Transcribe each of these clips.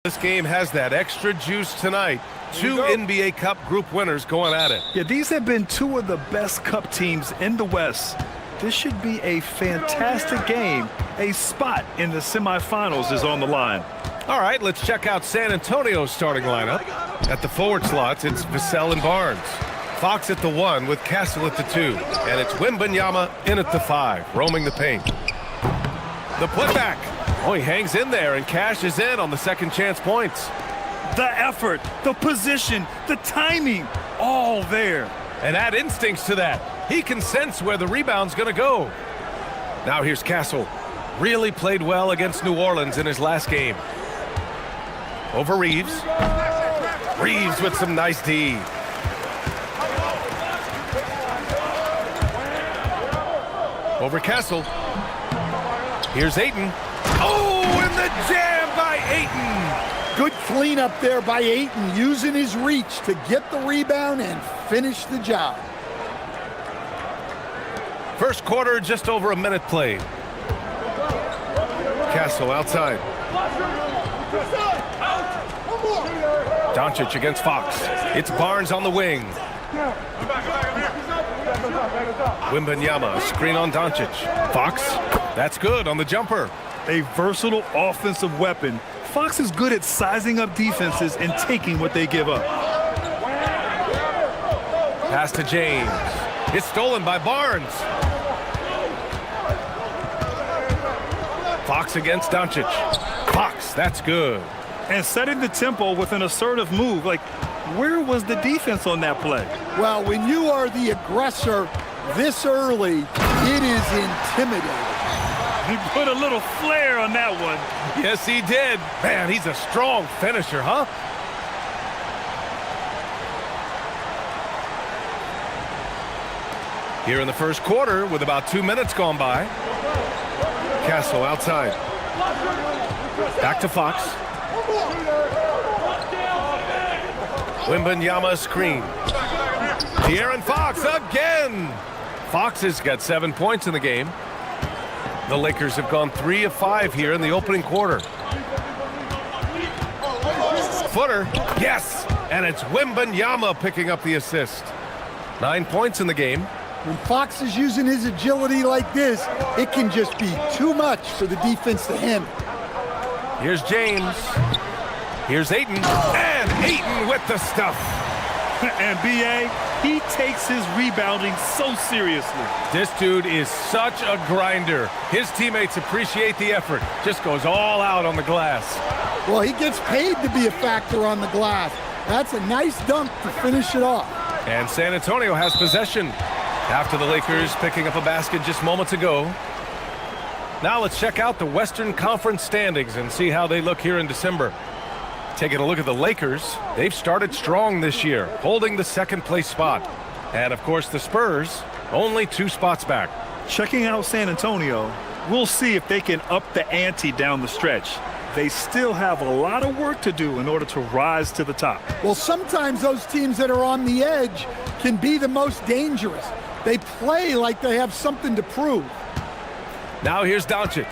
This game has that extra juice tonight. Two NBA Cup group winners going at it. Yeah, these have been two of the best Cup teams in the West. This should be a fantastic game. A spot in the semifinals is on the line. All right, let's check out San Antonio's starting lineup. At the forward slots, it's Vassell and Barnes. Fox at the 1 with Castle at the 2. And it's Wembanyama in at the 5, roaming the paint. The putback. Oh, he hangs in there and cashes in on the second chance points. The effort, the position, the timing, all there. And add instincts to that. He can sense where the rebound's going to go. Now here's Castle. Really played well against New Orleans in his last game. Over Reeves. Reeves with some nice D. Over Castle. Here's Ayton. Oh, and the jam by Ayton. Good cleanup there by Ayton, using his reach to get the rebound and finish the job. First quarter, just over a minute played. Castle outside. Doncic against Fox. It's Barnes on the wing. Wembanyama, screen on Doncic. Fox, that's good on the jumper. A versatile offensive weapon. Fox is good at sizing up defenses and taking what they give up. Pass to James. It's stolen by Barnes. Fox against Doncic. Fox, that's good. And setting the tempo with an assertive move. Like, where was the defense on that play? Well, when you are the aggressor this early, it is intimidating. He put a little flair on that one. Yes, he did. Man, he's a strong finisher, huh? Here in the first quarter, with about 2 minutes gone by. Castle outside. Back to Fox. Wembanyama screen. De'Aaron Fox again. Fox has got 7 points in the game. The Lakers have gone 3 of 5 here in the opening quarter. Footer, yes, and it's Wembanyama picking up the assist. 9 points in the game. When Fox is using his agility like this, it can just be too much for the defense to handle. Here's James. Here's Ayton. And Ayton with the stuff. And B.A., he takes his rebounding so seriously. This dude is such a grinder. His teammates appreciate the effort. Just goes all out on the glass. Well, he gets paid to be a factor on the glass. That's a nice dunk to finish it off. And San Antonio has possession after the Lakers picking up a basket just moments ago. Now let's check out the Western Conference standings and see how they look here in December. Taking a look at the Lakers, they've started strong this year, holding the second place spot. And of course the Spurs, only 2 spots back. Checking out San Antonio, we'll see if they can up the ante down the stretch. They still have a lot of work to do in order to rise to the top. Well, sometimes those teams that are on the edge can be the most dangerous. They play like they have something to prove. Now here's Doncic.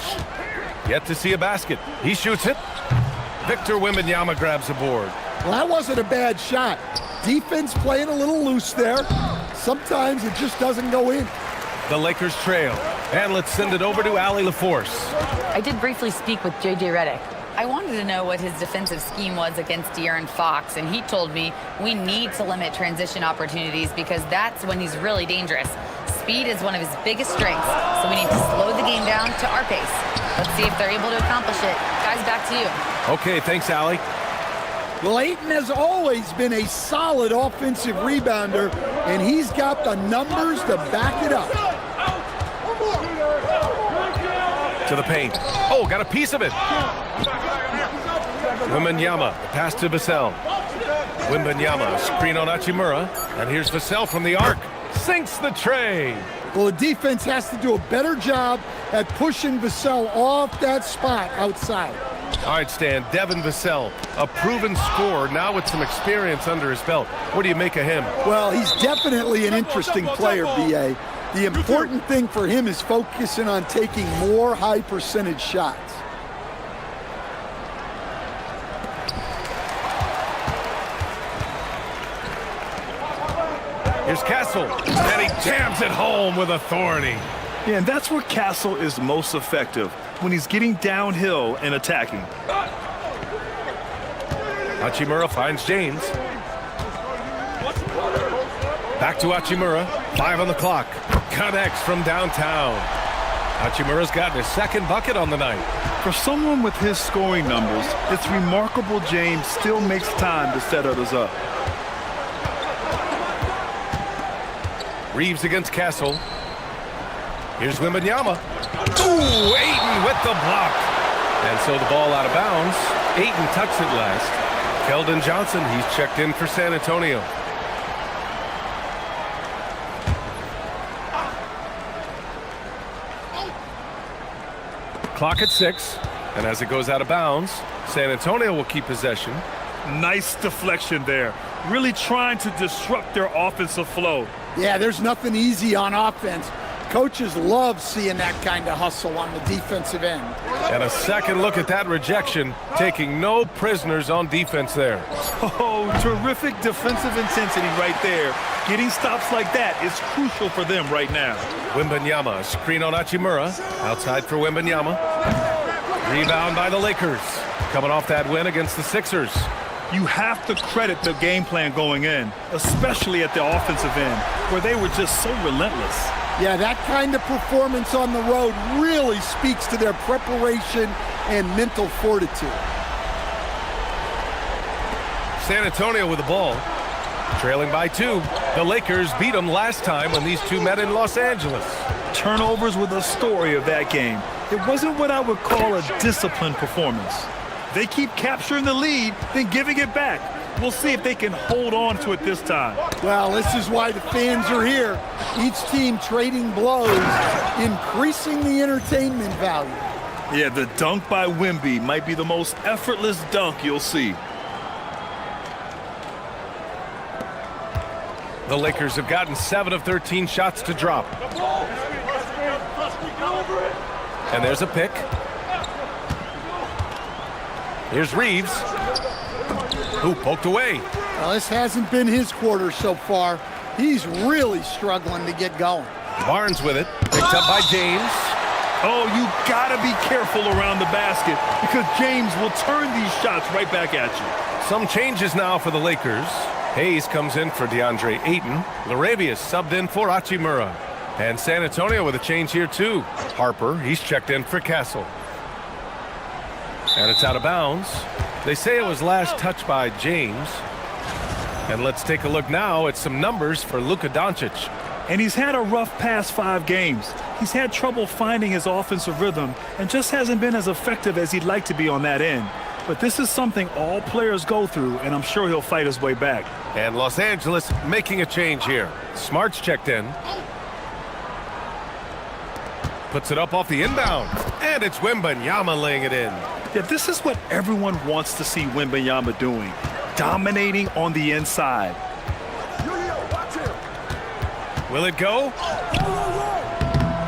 Yet to see a basket. He shoots it. Victor Wembanyama grabs the board. Well, that wasn't a bad shot. Defense playing a little loose there. Sometimes it just doesn't go in. The Lakers trail. And let's send it over to Allie LaForce. I did briefly speak with J.J. Redick. I wanted to know what his defensive scheme was against De'Aaron Fox, and he told me we need to limit transition opportunities because that's when he's really dangerous. Speed is one of his biggest strengths, so we need to slow the game down to our pace. Let's see if they're able to accomplish it. Guys, back to you. Okay, thanks, Allie. Well, Ayton has always been a solid offensive rebounder, and he's got the numbers to back it up. To the paint. Oh, got a piece of it. Wembanyama, pass to Vassell. Wembanyama, screen on Hachimura. And here's Vassell from the arc. Sinks the tray. Well, the defense has to do a better job at pushing Vassell off that spot outside. All right, Stan, Devin Vassell, a proven scorer, now with some experience under his belt. What do you make of him? Well, he's definitely an interesting player, B.A. The important thing for him is focusing on taking more high-percentage shots. Here's Castle, and he jams it home with authority. Yeah, and that's where Castle is most effective, when he's getting downhill and attacking. Hachimura finds James. Back to Hachimura, 5 on the clock. Connects from downtown. Hachimura's gotten his second bucket on the night. For someone with his scoring numbers, it's remarkable James still makes time to set others up. Reeves against Castle. Here's Wembanyama. Ooh, Ayton with the block. And so the ball out of bounds. Ayton tucks it last. Keldon Johnson, he's checked in for San Antonio. Clock at 6, and as it goes out of bounds, San Antonio will keep possession. Nice deflection there. Really trying to disrupt their offensive flow. Yeah, there's nothing easy on offense. Coaches love seeing that kind of hustle on the defensive end. And a second look at that rejection, taking no prisoners on defense there. Oh, terrific defensive intensity right there. Getting stops like that is crucial for them right now. Wembanyama, screen on Hachimura. Outside for Wembanyama. Rebound by the Lakers. Coming off that win against the Sixers. You have to credit the game plan going in, especially at the offensive end, where they were just so relentless. Yeah, that kind of performance on the road really speaks to their preparation and mental fortitude. San Antonio with the ball. Trailing by 2. The Lakers beat them last time when these two met in Los Angeles. Turnovers were the story of that game. It wasn't what I would call a disciplined performance. They keep capturing the lead, then giving it back. We'll see if they can hold on to it this time. Well, this is why the fans are here. Each team trading blows, increasing the entertainment value. Yeah, the dunk by Wemby might be the most effortless dunk you'll see. The Lakers have gotten 7 of 13 shots to drop. And there's a pick. Here's Reeves. Who poked away. Well, this hasn't been his quarter so far. He's really struggling to get going. Barnes with it. Picked up by James. Oh, you gotta be careful around the basket because James will turn these shots right back at you. Some changes now for the Lakers. Hayes comes in for DeAndre Ayton. Laravius subbed in for Hachimura. And San Antonio with a change here too. Harper, he's checked in for Castle. And it's out of bounds. They say it was last touched by James. And let's take a look now at some numbers for Luka Doncic. And he's had a rough past 5 games. He's had trouble finding his offensive rhythm and just hasn't been as effective as he'd like to be on that end. But this is something all players go through, and I'm sure he'll fight his way back. And Los Angeles making a change here. Smart's checked in. Puts it up off the inbound. And it's Wembanyama laying it in. Yeah, this is what everyone wants to see Wembanyama doing. Dominating on the inside. Will it go?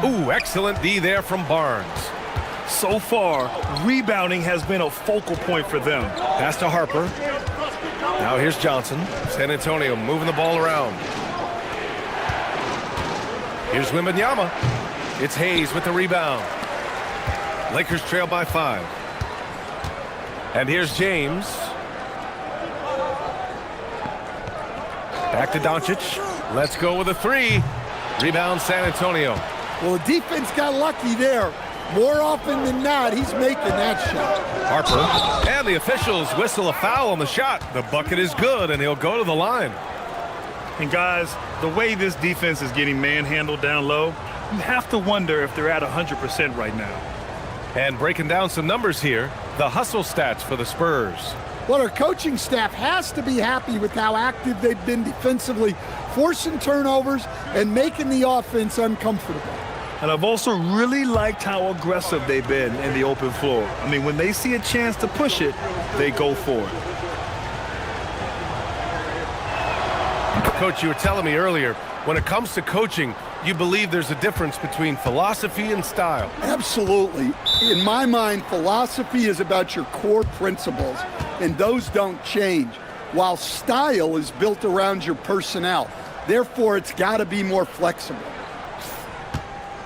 Ooh, excellent D there from Barnes. So far, rebounding has been a focal point for them. Pass to Harper. Now here's Johnson. San Antonio moving the ball around. Here's Wembanyama. It's Hayes with the rebound. Lakers trail by 5. And here's James. Back to Doncic. Let's go with a 3. Rebound San Antonio. Well, the defense got lucky there. More often than not, he's making that shot. Harper. And the officials whistle a foul on the shot. The bucket is good, and he'll go to the line. And guys, the way this defense is getting manhandled down low, you have to wonder if they're at 100% right now. And breaking down some numbers here, the hustle stats for the Spurs. Well, our coaching staff has to be happy with how active they've been defensively, forcing turnovers and making the offense uncomfortable. And I've also really liked how aggressive they've been in the open floor. I mean, when they see a chance to push it, they go for it. Coach, you were telling me earlier, when it comes to coaching, you believe there's a difference between philosophy and style. Absolutely. In my mind, philosophy is about your core principles, and those don't change, while style is built around your personnel. Therefore, it's got to be more flexible.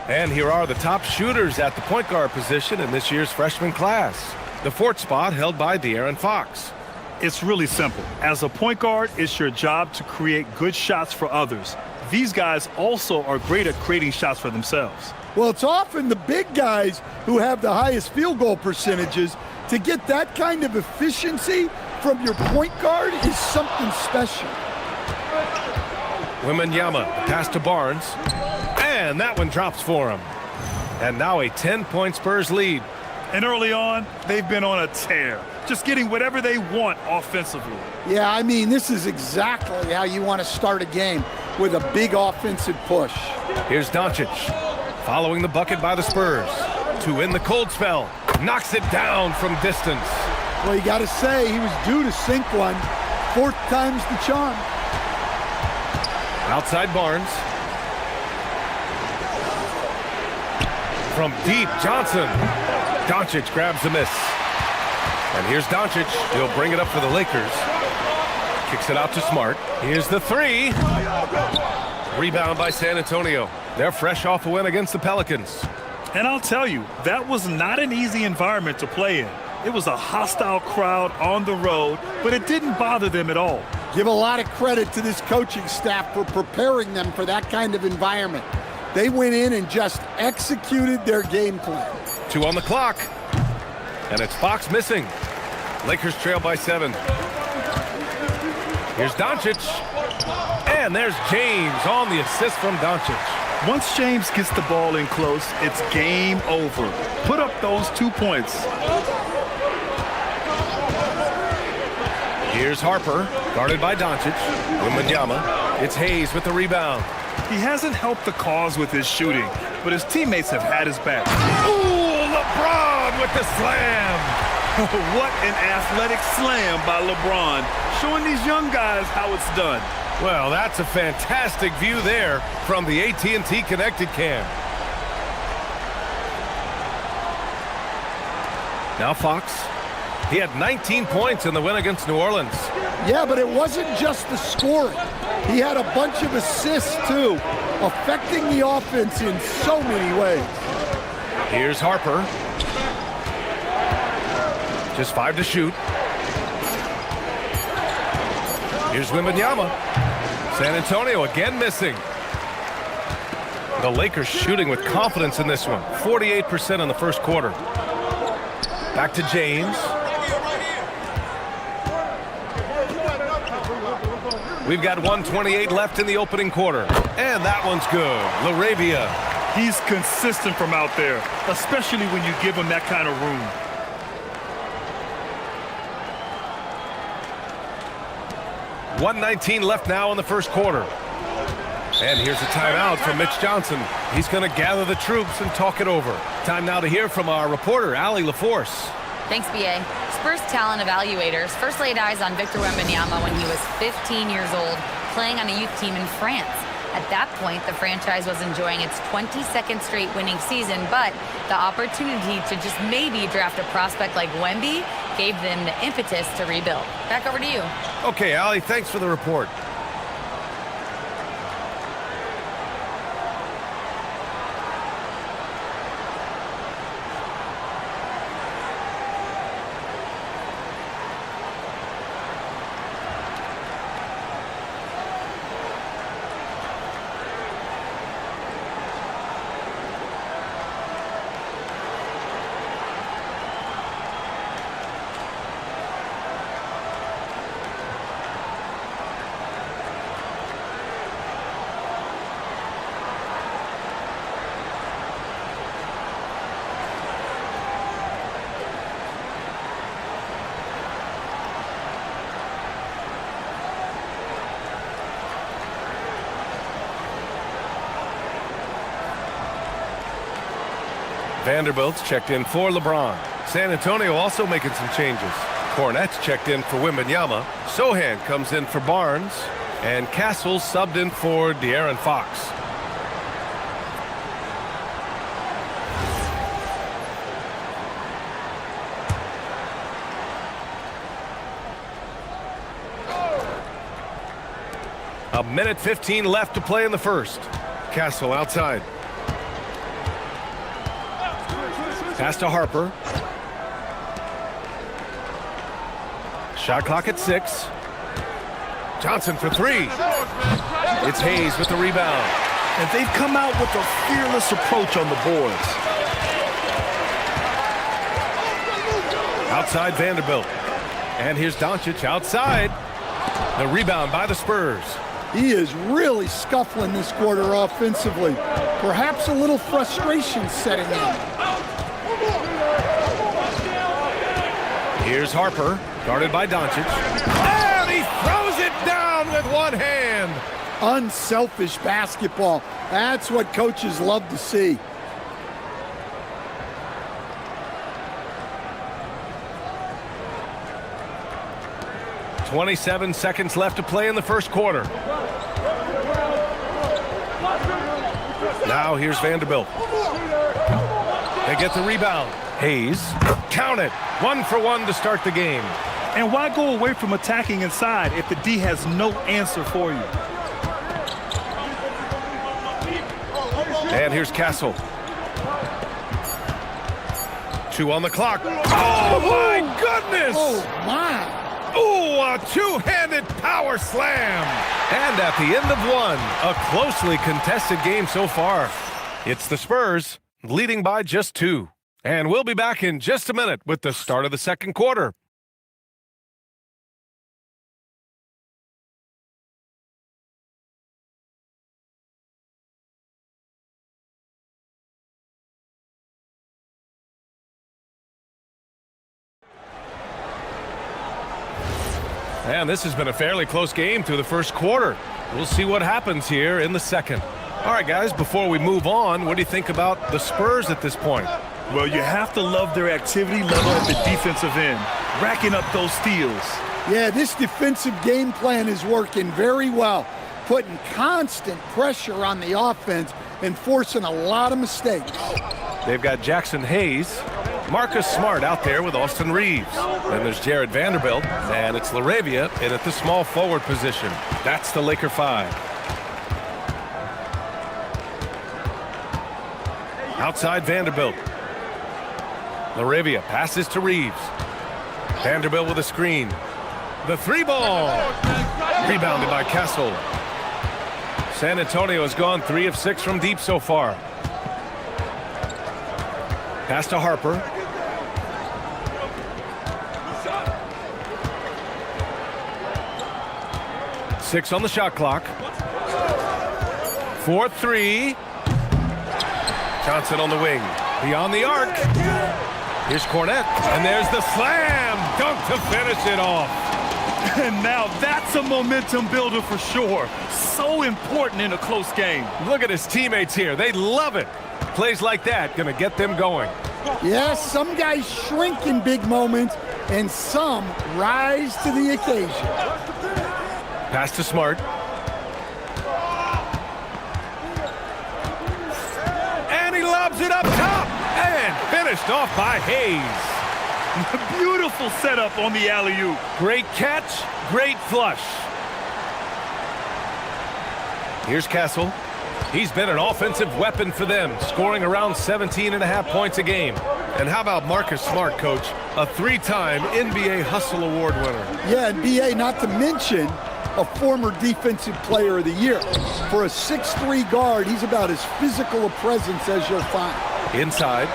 And here are the top shooters at the point guard position in this year's freshman class. The fourth spot held by De'Aaron Fox. It's really simple. As a point guard, it's your job to create good shots for others. These guys also are great at creating shots for themselves. Well, it's often the big guys who have the highest field goal percentages. To get that kind of efficiency from your point guard is something special. Wemby, pass to Barnes. And that one drops for him. And now a 10-point Spurs lead. And early on, they've been on a tear, just getting whatever they want offensively. Yeah, I mean, this is exactly how you want to start a game, with a big offensive push. Here's Doncic, following the bucket by the Spurs. To end the cold spell, knocks it down from distance. Well, you got to say, he was due to sink one. Fourth time's the charm. Outside Barnes. From deep, Johnson. Doncic grabs the miss. And here's Doncic. He'll bring it up for the Lakers. Kicks it out to Smart. Here's the three. Rebound by San Antonio. They're fresh off a win against the Pelicans. And I'll tell you, that was not an easy environment to play in. It was a hostile crowd on the road, but it didn't bother them at all. Give a lot of credit to this coaching staff for preparing them for that kind of environment. They went in and just executed their game plan. 2 on the clock. And it's Fox missing. Lakers trail by 7. Here's Doncic. And there's James on the assist from Doncic. Once James gets the ball in close, it's game over. Put up those 2 points. Here's Harper, guarded by Doncic. Wemby. It's Hayes with the rebound. He hasn't helped the cause with his shooting, but his teammates have had his back. Ooh, LeBron with the slam. What an athletic slam by LeBron, showing these young guys how it's done. Well, that's a fantastic view there from the AT&T Connected Cam. Now Fox. He had 19 points in the win against New Orleans. Yeah, but it wasn't just the scoring. He had a bunch of assists, too, affecting the offense in so many ways. Here's Harper. Just 5 to shoot. Here's Wemby. San Antonio again missing. The Lakers shooting with confidence in this one. 48% in the first quarter. Back to James. We've got 1:28 left in the opening quarter. And that one's good. LaRavia. He's consistent from out there, especially when you give him that kind of room. .119 left now in the first quarter. And here's a timeout from Mitch Johnson. He's going to gather the troops and talk it over. Time now to hear from our reporter, Allie LaForce. Thanks, B.A. Spurs talent evaluators first laid eyes on Victor Wembanyama when he was 15 years old, playing on a youth team in France. At that point, the franchise was enjoying its 22nd straight winning season, but the opportunity to just maybe draft a prospect like Wemby gave them the impetus to rebuild. Back over to you. Okay, Allie, thanks for the report. Vanderbilt's checked in for LeBron. San Antonio also making some changes. Cornette's checked in for Wembanyama. Sohan comes in for Barnes. And Castle subbed in for De'Aaron Fox. A minute 15 left to play in the first. Castle outside. Pass to Harper. Shot clock at 6. Johnson for 3. It's Hayes with the rebound. And they've come out with a fearless approach on the boards. Outside Vanderbilt. And here's Doncic outside. The rebound by the Spurs. He is really scuffling this quarter offensively. Perhaps a little frustration setting in. Here's Harper, guarded by Doncic. And he throws it down with one hand. Unselfish basketball. That's what coaches love to see. .27 seconds left to play in the first quarter. Now here's Vanderbilt. They get the rebound. Hayes, count it. 1 for 1 to start the game. And why go away from attacking inside if the D has no answer for you? And here's Castle. 2 on the clock. Oh, my goodness! Oh, my. Ooh, a two-handed power slam. And at the end of 1, a closely contested game so far. It's the Spurs leading by just 2. And we'll be back in just a minute with the start of the second quarter. And this has been a fairly close game through the first quarter. We'll see what happens here in the second. All right, guys, before we move on, what do you think about the Spurs at this point? Well, you have to love their activity level at the defensive end, racking up those steals. Yeah, this defensive game plan is working very well, putting constant pressure on the offense and forcing a lot of mistakes. They've got Jackson Hayes, Marcus Smart out there with Austin Reeves. Then there's Jared Vanderbilt, and it's LaRavia in at the small forward position. That's the Laker 5. Outside Vanderbilt. LaRavia passes to Reeves. Vanderbilt with a screen. The 3-ball. Rebounded by Castle. San Antonio has gone 3 of 6 from deep so far. Pass to Harper. Six on the shot clock. 4-3. Johnson on the wing. Beyond the arc. Here's Cornette. And there's the slam dunk to finish it off. And now that's a momentum builder for sure. So important in a close game. Look at his teammates here. They love it. Plays like that going to get them going. Yes, some guys shrink in big moments, and some rise to the occasion. Pass to Smart. And he lobs it up top. And finished off by Hayes. Beautiful setup on the alley-oop. Great catch, great flush. Here's Castle. He's been an offensive weapon for them, scoring around 17.5 points a game. And how about Marcus Smart, Coach? A 3-time NBA Hustle Award winner. Yeah, and BA, not to mention a former Defensive Player of the Year. For a 6'3" guard, he's about as physical a presence as you'll find. Inside.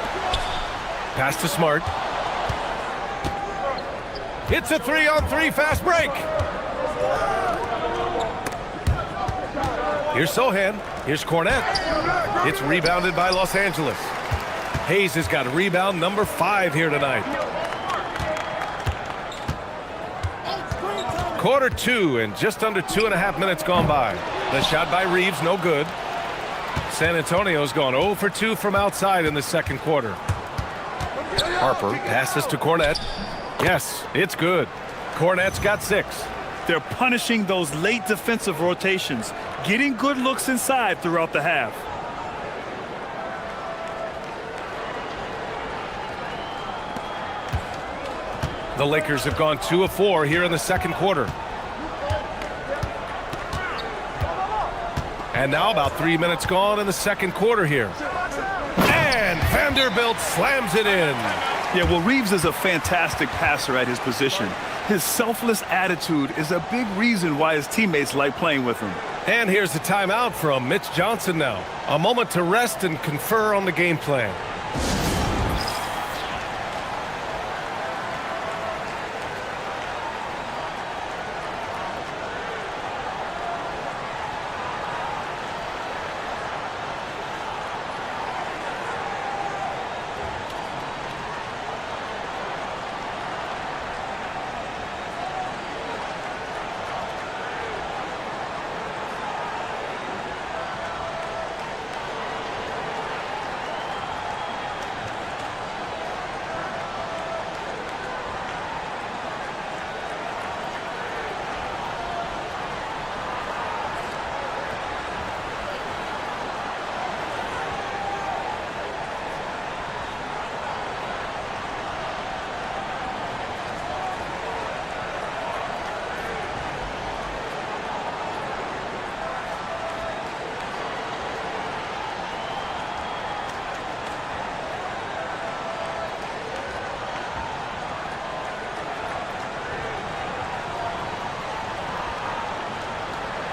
Pass to Smart. It's a 3-on-3 fast break. Here's Sohan. Here's Cornette. It's rebounded by Los Angeles. Hayes has got rebound number 5 here tonight. Quarter 2 and just under 2.5 minutes gone by. The shot by Reeves, no good. San Antonio's gone 0 for 2 from outside in the second quarter. Harper passes to Cornette. Yes, it's good. Cornette's got 6. They're punishing those late defensive rotations, getting good looks inside throughout the half. The Lakers have gone 2 of 4 here in the second quarter. And now about 3 minutes gone in the second quarter here. And Vanderbilt slams it in. Yeah, well, Reeves is a fantastic passer at his position. His selfless attitude is a big reason why his teammates like playing with him. And here's the timeout from Mitch Johnson now. A moment to rest and confer on the game plan.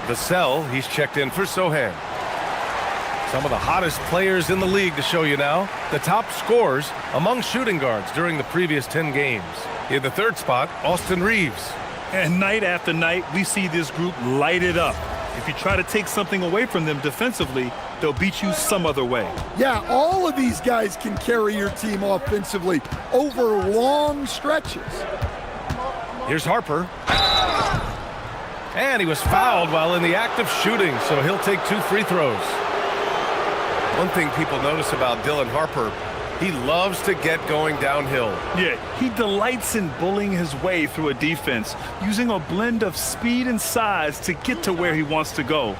The cell, he's checked in for Sohan. Some of the hottest players in the league to show you now. The top scorers among shooting guards during the previous 10 games. In the third spot, Austin Reeves. And night after night, we see this group light it up. If you try to take something away from them defensively, they'll beat you some other way. Yeah, all of these guys can carry your team offensively over long stretches. Here's Harper. And he was fouled while in the act of shooting, so he'll take 2 free throws. One thing people notice about Dylan Harper, he loves to get going downhill. Yeah, he delights in bullying his way through a defense, using a blend of speed and size to get to where he wants to go.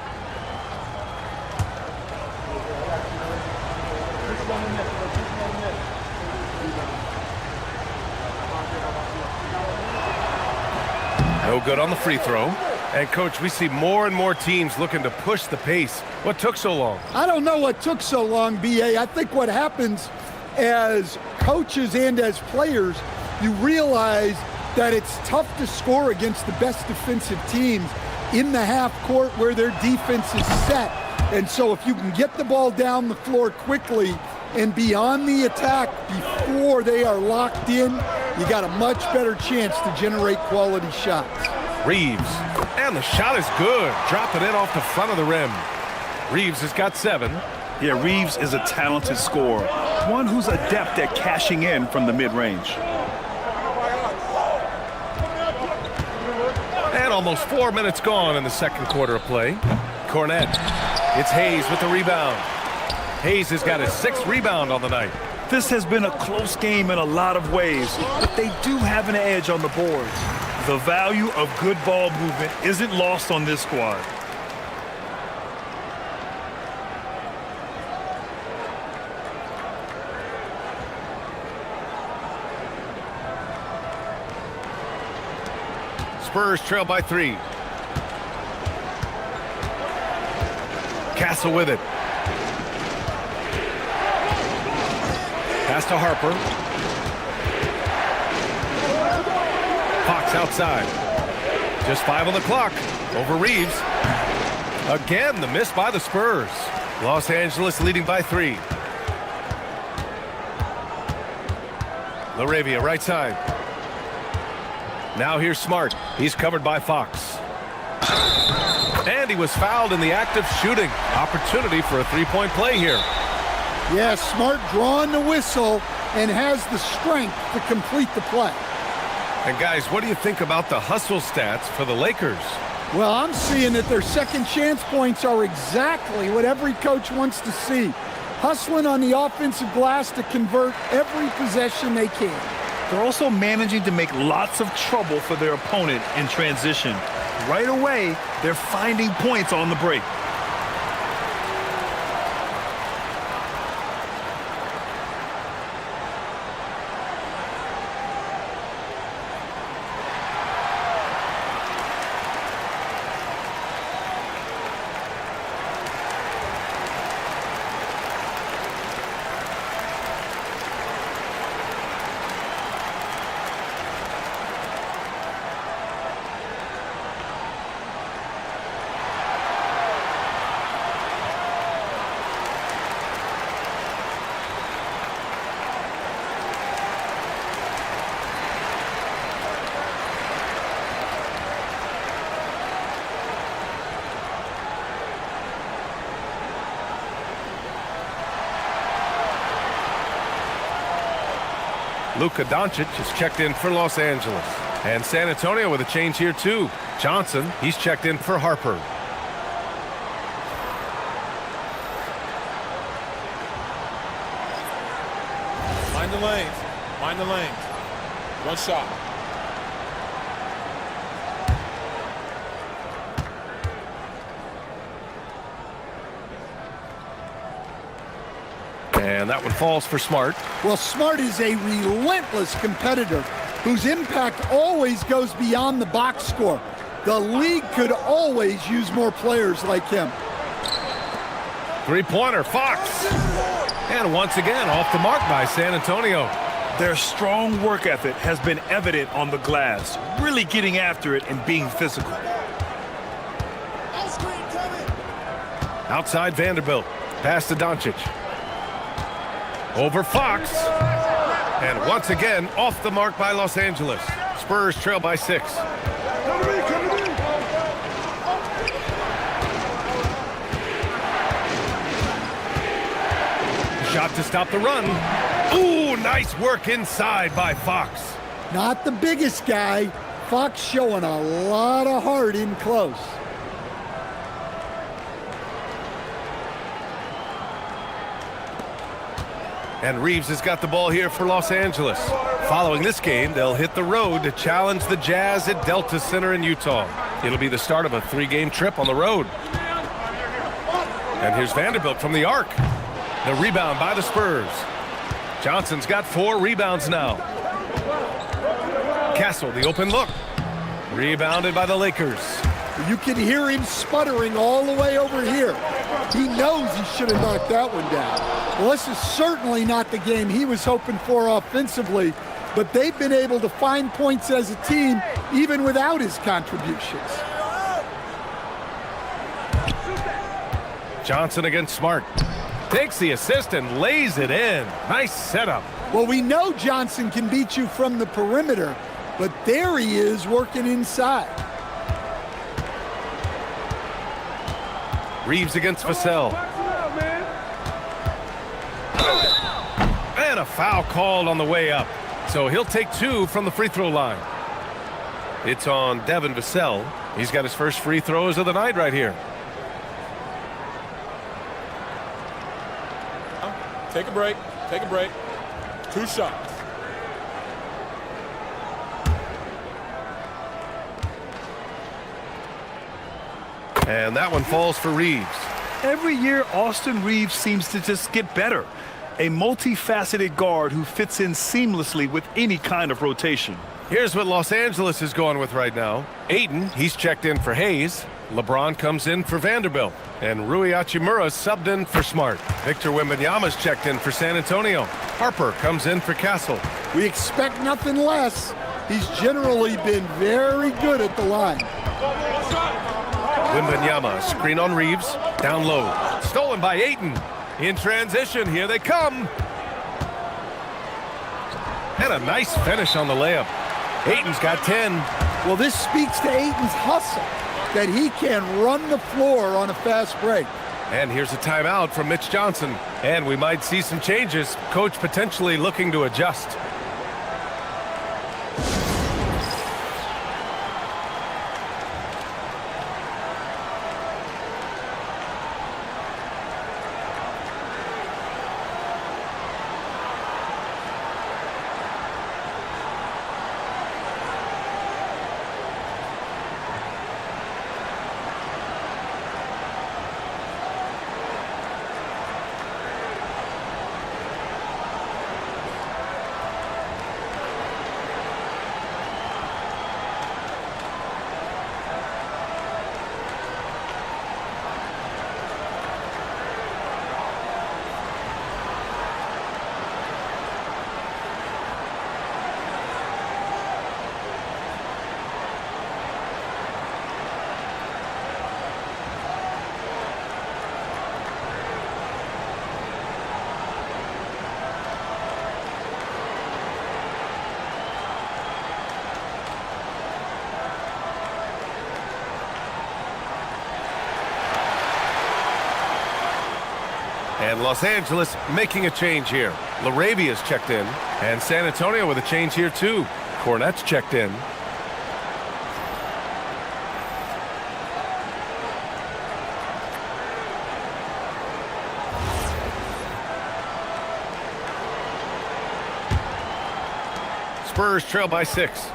No good on the free throw. And, Coach, we see more and more teams looking to push the pace. What took so long? I don't know what took so long, B.A. I think what happens as coaches and as players, you realize that it's tough to score against the best defensive teams in the half court where their defense is set. And so if you can get the ball down the floor quickly and be on the attack before they are locked in, you got a much better chance to generate quality shots. Reeves. And the shot is good. Dropping it off the front of the rim. Reeves has got 7. Yeah, Reeves is a talented scorer, one who's adept at cashing in from the mid-range. And almost 4 minutes gone in the second quarter of play. Cornette. It's Hayes with the rebound. Hayes has got his 6th rebound on the night. This has been a close game in a lot of ways, but they do have an edge on the boards. The value of good ball movement isn't lost on this squad. Spurs trail by 3. Castle with it. Pass to Harper. Fox outside. Just 5 on the clock. Over Reeves. Again, the miss by the Spurs. Los Angeles leading by 3. LaRavia, right side. Now here's Smart. He's covered by Fox. And he was fouled in the act of shooting. Opportunity for a 3-point play here. Yeah, Smart drawing the whistle and has the strength to complete the play. And guys, what do you think about the hustle stats for the Lakers? Well, I'm seeing that their second chance points are exactly what every coach wants to see. Hustling on the offensive glass to convert every possession they can. They're also managing to make lots of trouble for their opponent in transition. Right away, they're finding points on the break. Luka is checked in for Los Angeles. And San Antonio with a change here too. Johnson, he's checked in for Harper. Mind the lanes. Mind the lanes. One shot. And that one falls for Smart. Well, Smart is a relentless competitor whose impact always goes beyond the box score. The league could always use more players like him. Three-pointer, Fox. And once again, off the mark by San Antonio. Their strong work ethic has been evident on the glass, really getting after it and being physical. Outside Vanderbilt. Pass to Doncic. Over Fox. And once again, off the mark by Los Angeles. Spurs trail by 6. Shot to stop the run. Ooh, nice work inside by Fox. Not the biggest guy. Fox showing a lot of heart in close. And Reeves has got the ball here for Los Angeles. Following this game, they'll hit the road to challenge the Jazz at Delta Center in Utah. It'll be the start of a 3-game trip on the road. And here's Vanderbilt from the arc. The rebound by the Spurs. Johnson's got 4 rebounds now. Castle, the open look. Rebounded by the Lakers. You can hear him sputtering all the way over here. He knows he should have knocked that one down. Well, this is certainly not the game he was hoping for offensively, but they've been able to find points as a team even without his contributions. Johnson against Smart. Takes the assist and lays it in. Nice setup. Well, we know Johnson can beat you from the perimeter, but there he is working inside. Reeves against Vassell. And a foul called on the way up. So he'll take 2 from the free throw line. It's on Devin Vassell. He's got his first free throws of the night right here. Take a break. Take a break. 2 shots. And that one falls for Reeves. Every year, Austin Reeves seems to just get better. A multifaceted guard who fits in seamlessly with any kind of rotation. Here's what Los Angeles is going with right now. Ayton, he's checked in for Hayes. LeBron comes in for Vanderbilt. And Rui Hachimura subbed in for Smart. Victor Wembanyama's checked in for San Antonio. Harper comes in for Castle. We expect nothing less. He's generally been very good at the line. Wembanyama, screen on Reeves. Down low. Stolen by Ayton. In transition, here they come. And a nice finish on the layup. Ayton's got 10. Well, this speaks to Ayton's hustle, that he can run the floor on a fast break. And here's a timeout from Mitch Johnson. And we might see some changes. Coach potentially looking to adjust. And Los Angeles making a change here. Larabia's checked in. And San Antonio with a change here too. Cornette's checked in. Spurs trail by 6.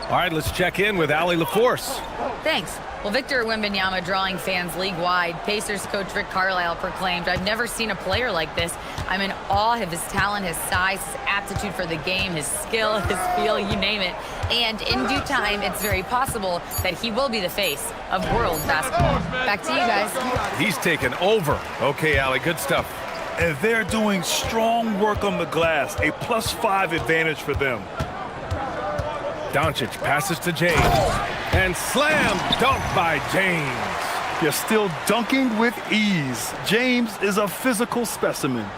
All right, let's check in with Allie LaForce. Thanks. Well, Victor Wembanyama drawing fans league-wide. Pacers coach Rick Carlisle proclaimed, "I've never seen a player like this. I'm in awe of his talent, his size, his aptitude for the game, his skill, his feel, you name it. And in due time, it's very possible that he will be the face of world basketball." Back to you guys. He's taken over. Okay, Allie, good stuff. And they're doing strong work on the glass, a +5 advantage for them. Doncic passes to James. And slam dunk by James. You're still dunking with ease. James is a physical specimen.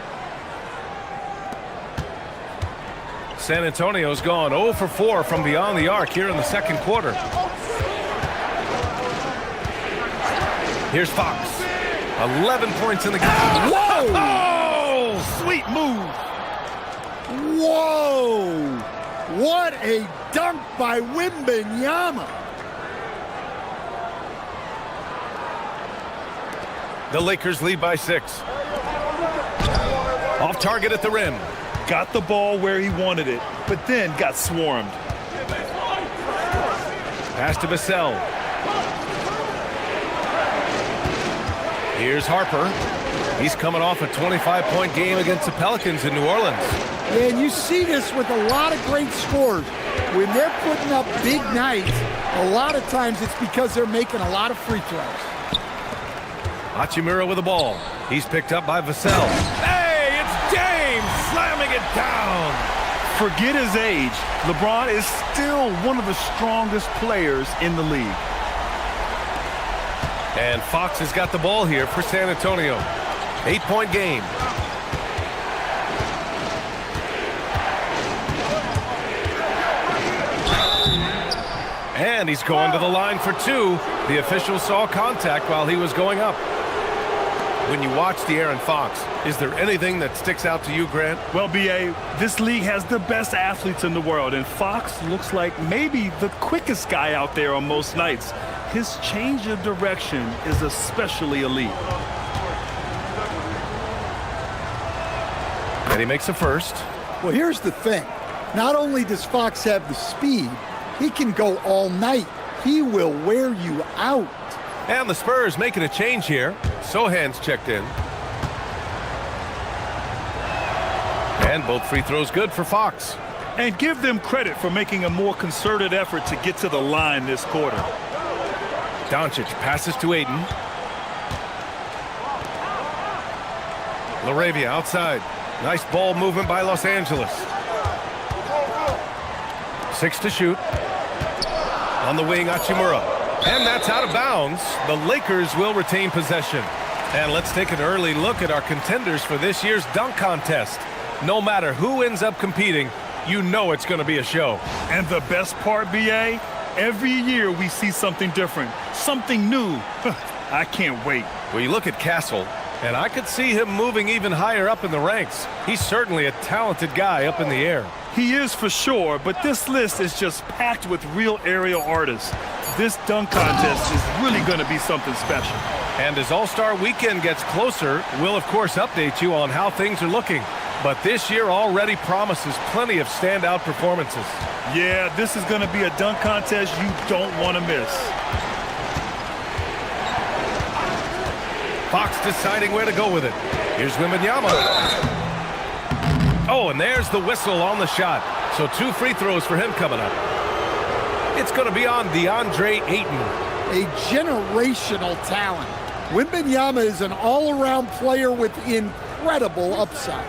San Antonio's gone 0 for 4 from beyond the arc here in the second quarter. Here's Fox. 11 points in the game. Whoa! Oh, sweet move. Whoa! What a dunk by Wembanyama. The Lakers lead by 6. Off target at the rim. Got the ball where he wanted it, but then got swarmed. Pass to Vassell. Here's Harper. He's coming off a 25-point game against the Pelicans in New Orleans. And you see this with a lot of great scores. When they're putting up big nights, a lot of times it's because they're making a lot of free throws. Hachimura with the ball. He's picked up by Vassell. Hey, it's James slamming it down. Forget his age. LeBron is still one of the strongest players in the league. And Fox has got the ball here for San Antonio. 8-point game. And he's going to the line for 2. The official saw contact while he was going up. When you watch De'Aaron Fox, is there anything that sticks out to you, Grant? Well, B.A., this league has the best athletes in the world, and Fox looks like maybe the quickest guy out there on most nights. His change of direction is especially elite. And he makes a first. Well, here's the thing. Not only does Fox have the speed, he can go all night. He will wear you out. And the Spurs making a change here. Sohan's checked in. And both free throws good for Fox. And give them credit for making a more concerted effort to get to the line this quarter. Doncic passes to Ayton. Laravia outside. Nice ball movement by Los Angeles. 6 to shoot. On the wing, Hachimura. And that's out of bounds. The Lakers will retain possession. And let's take an early look at our contenders for this year's dunk contest. No matter who ends up competing, you know it's going to be a show. And the best part, B.A., every year we see something different, something new. I can't wait. Well, you look at Castle, and I could see him moving even higher up in the ranks. He's certainly a talented guy up in the air. He is for sure, but this list is just packed with real aerial artists. This dunk contest is really going to be something special. And as All-Star Weekend gets closer, we'll of course update you on how things are looking. But this year already promises plenty of standout performances. Yeah, this is going to be a dunk contest you don't want to miss. Fox deciding where to go with it. Here's Wembanyama. Oh, and there's the whistle on the shot. So 2 free throws for him coming up. It's going to be on DeAndre Ayton. A generational talent. Wembanyama is an all-around player with incredible upside.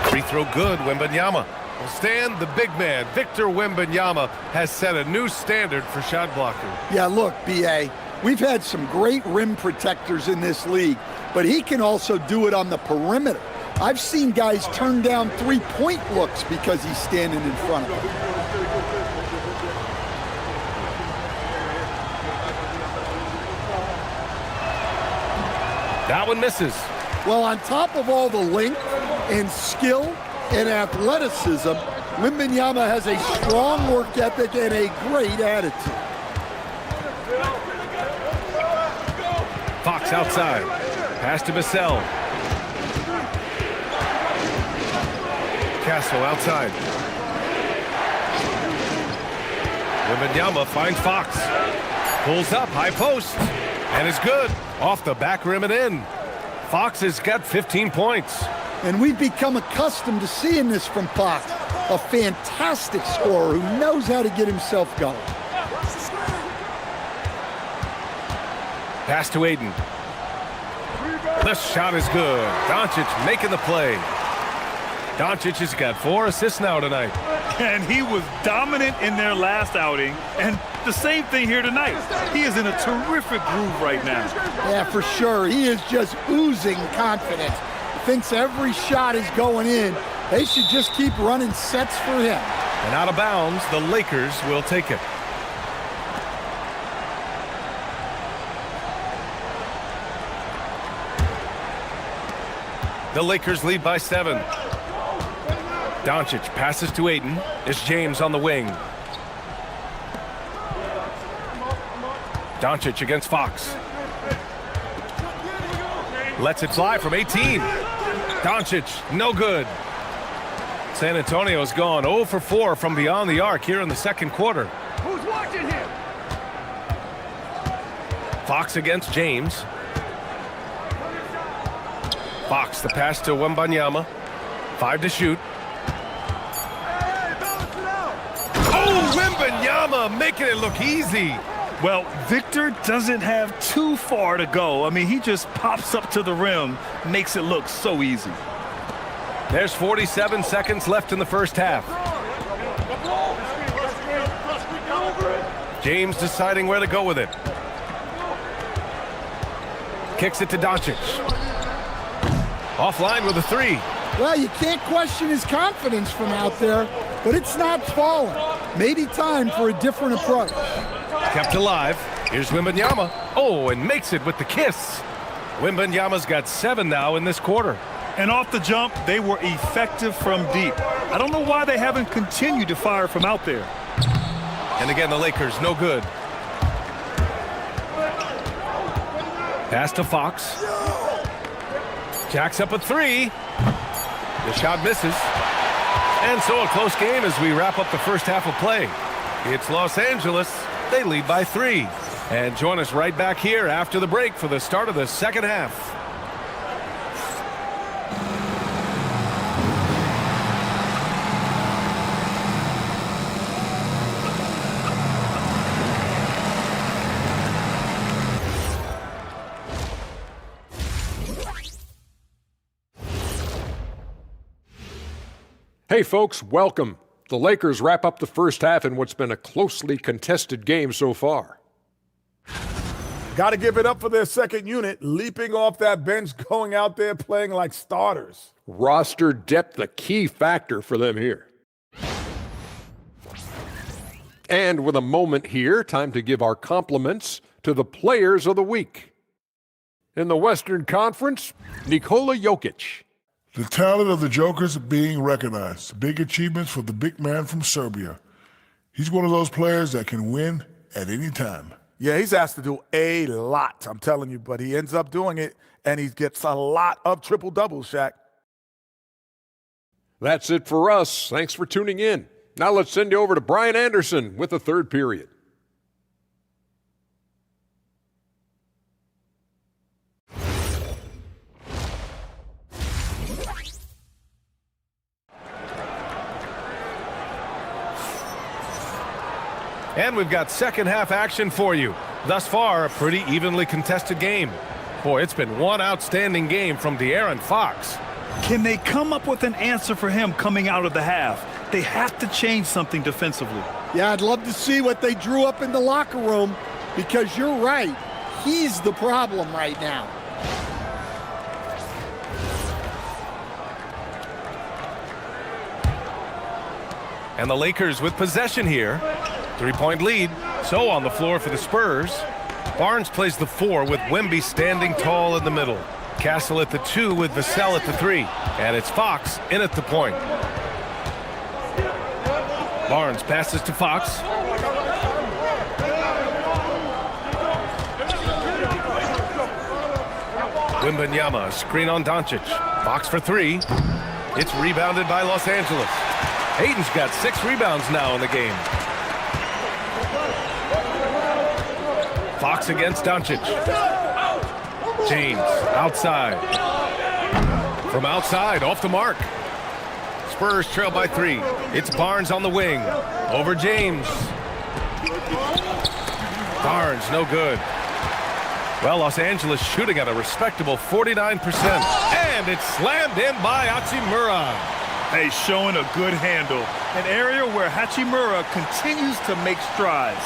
Free throw good, Wembanyama. Well, Stan, the big man, Victor Wembanyama, has set a new standard for shot blocking. Yeah, look, B.A., we've had some great rim protectors in this league, but he can also do it on the perimeter. I've seen guys turn down three-point looks because he's standing in front of them. That one misses. Well, on top of all the length and skill and athleticism, Wembanyama has a strong work ethic and a great attitude. Fox outside. Pass to Vassell. Castle outside. Wembanyama finds Fox. Pulls up, high post. And is good. Off the back rim and in. Fox has got 15 points. And we've become accustomed to seeing this from Fox. A fantastic scorer who knows how to get himself going. Pass to Aiden. The shot is good. Doncic making the play. Doncic has got 4 assists now tonight. And he was dominant in their last outing, and the same thing here tonight. He is in a terrific groove right now. Yeah, for sure. He is just oozing confidence. Thinks every shot is going in. They should just keep running sets for him. And out of bounds, the Lakers will take it. The Lakers lead by 7. Doncic passes to Ayton. It's James on the wing. Doncic against Fox. Lets it fly from 18. Doncic, no good. San Antonio's gone 0 for 4 from beyond the arc here in the second quarter. Who's watching him? Fox against James. Fox, the pass to Wembanyama. 5 to shoot. Oh, Wembanyama making it look easy. Well, Victor doesn't have too far to go. I mean, he just pops up to the rim, makes it look so easy. There's 47 seconds left in the first half. James deciding where to go with it. Kicks it to Doncic. Offline with a 3. Well, you can't question his confidence from out there, but it's not falling. Maybe time for a different approach. Kept alive. Here's Wembanyama. Oh, and makes it with the kiss. Wembanyama's got 7 now in this quarter. And off the jump, they were effective from deep. I don't know why they haven't continued to fire from out there. And again, the Lakers, no good. Pass to Fox. Jacks up a 3. The shot misses. And so a close game as we wrap up the first half of play. It's Los Angeles. They lead by 3. And join us right back here after the break for the start of the second half. Hey folks, welcome. The Lakers wrap up the first half in what's been a closely contested game so far. Got to give it up for their second unit, leaping off that bench, going out there playing like starters. Roster depth, a key factor for them here. And with a moment here, time to give our compliments to the players of the week. In the Western Conference, Nikola Jokic. The talent of the Jokers being recognized. Big achievements for the big man from Serbia. He's one of those players that can win at any time. Yeah, he's asked to do a lot, I'm telling you, but he ends up doing it, and he gets a lot of triple-doubles, Shaq. That's it for us. Thanks for tuning in. Now let's send you over to Brian Anderson with the third period. And we've got second half action for you. Thus far, a pretty evenly contested game. Boy, it's been one outstanding game from De'Aaron Fox. Can they come up with an answer for him coming out of the half? They have to change something defensively. Yeah, I'd love to see what they drew up in the locker room, because you're right. He's the problem right now. And the Lakers with possession here. 3-point lead. So on the floor for the Spurs. Barnes plays the 4 with Wemby standing tall in the middle. Castle at the 2 with Vassell at the 3. And it's Fox in at the point. Barnes passes to Fox. Wembanyama, screen on Doncic. Fox for 3. It's rebounded by Los Angeles. Hayden's got 6 rebounds now in the game. Fox against Doncic. James outside. From outside, off the mark. Spurs trail by 3. It's Barnes on the wing. Over James. Barnes, no good. Well, Los Angeles shooting at a respectable 49%. And it's slammed in by Hachimura. Hey, showing a good handle. An area where Hachimura continues to make strides.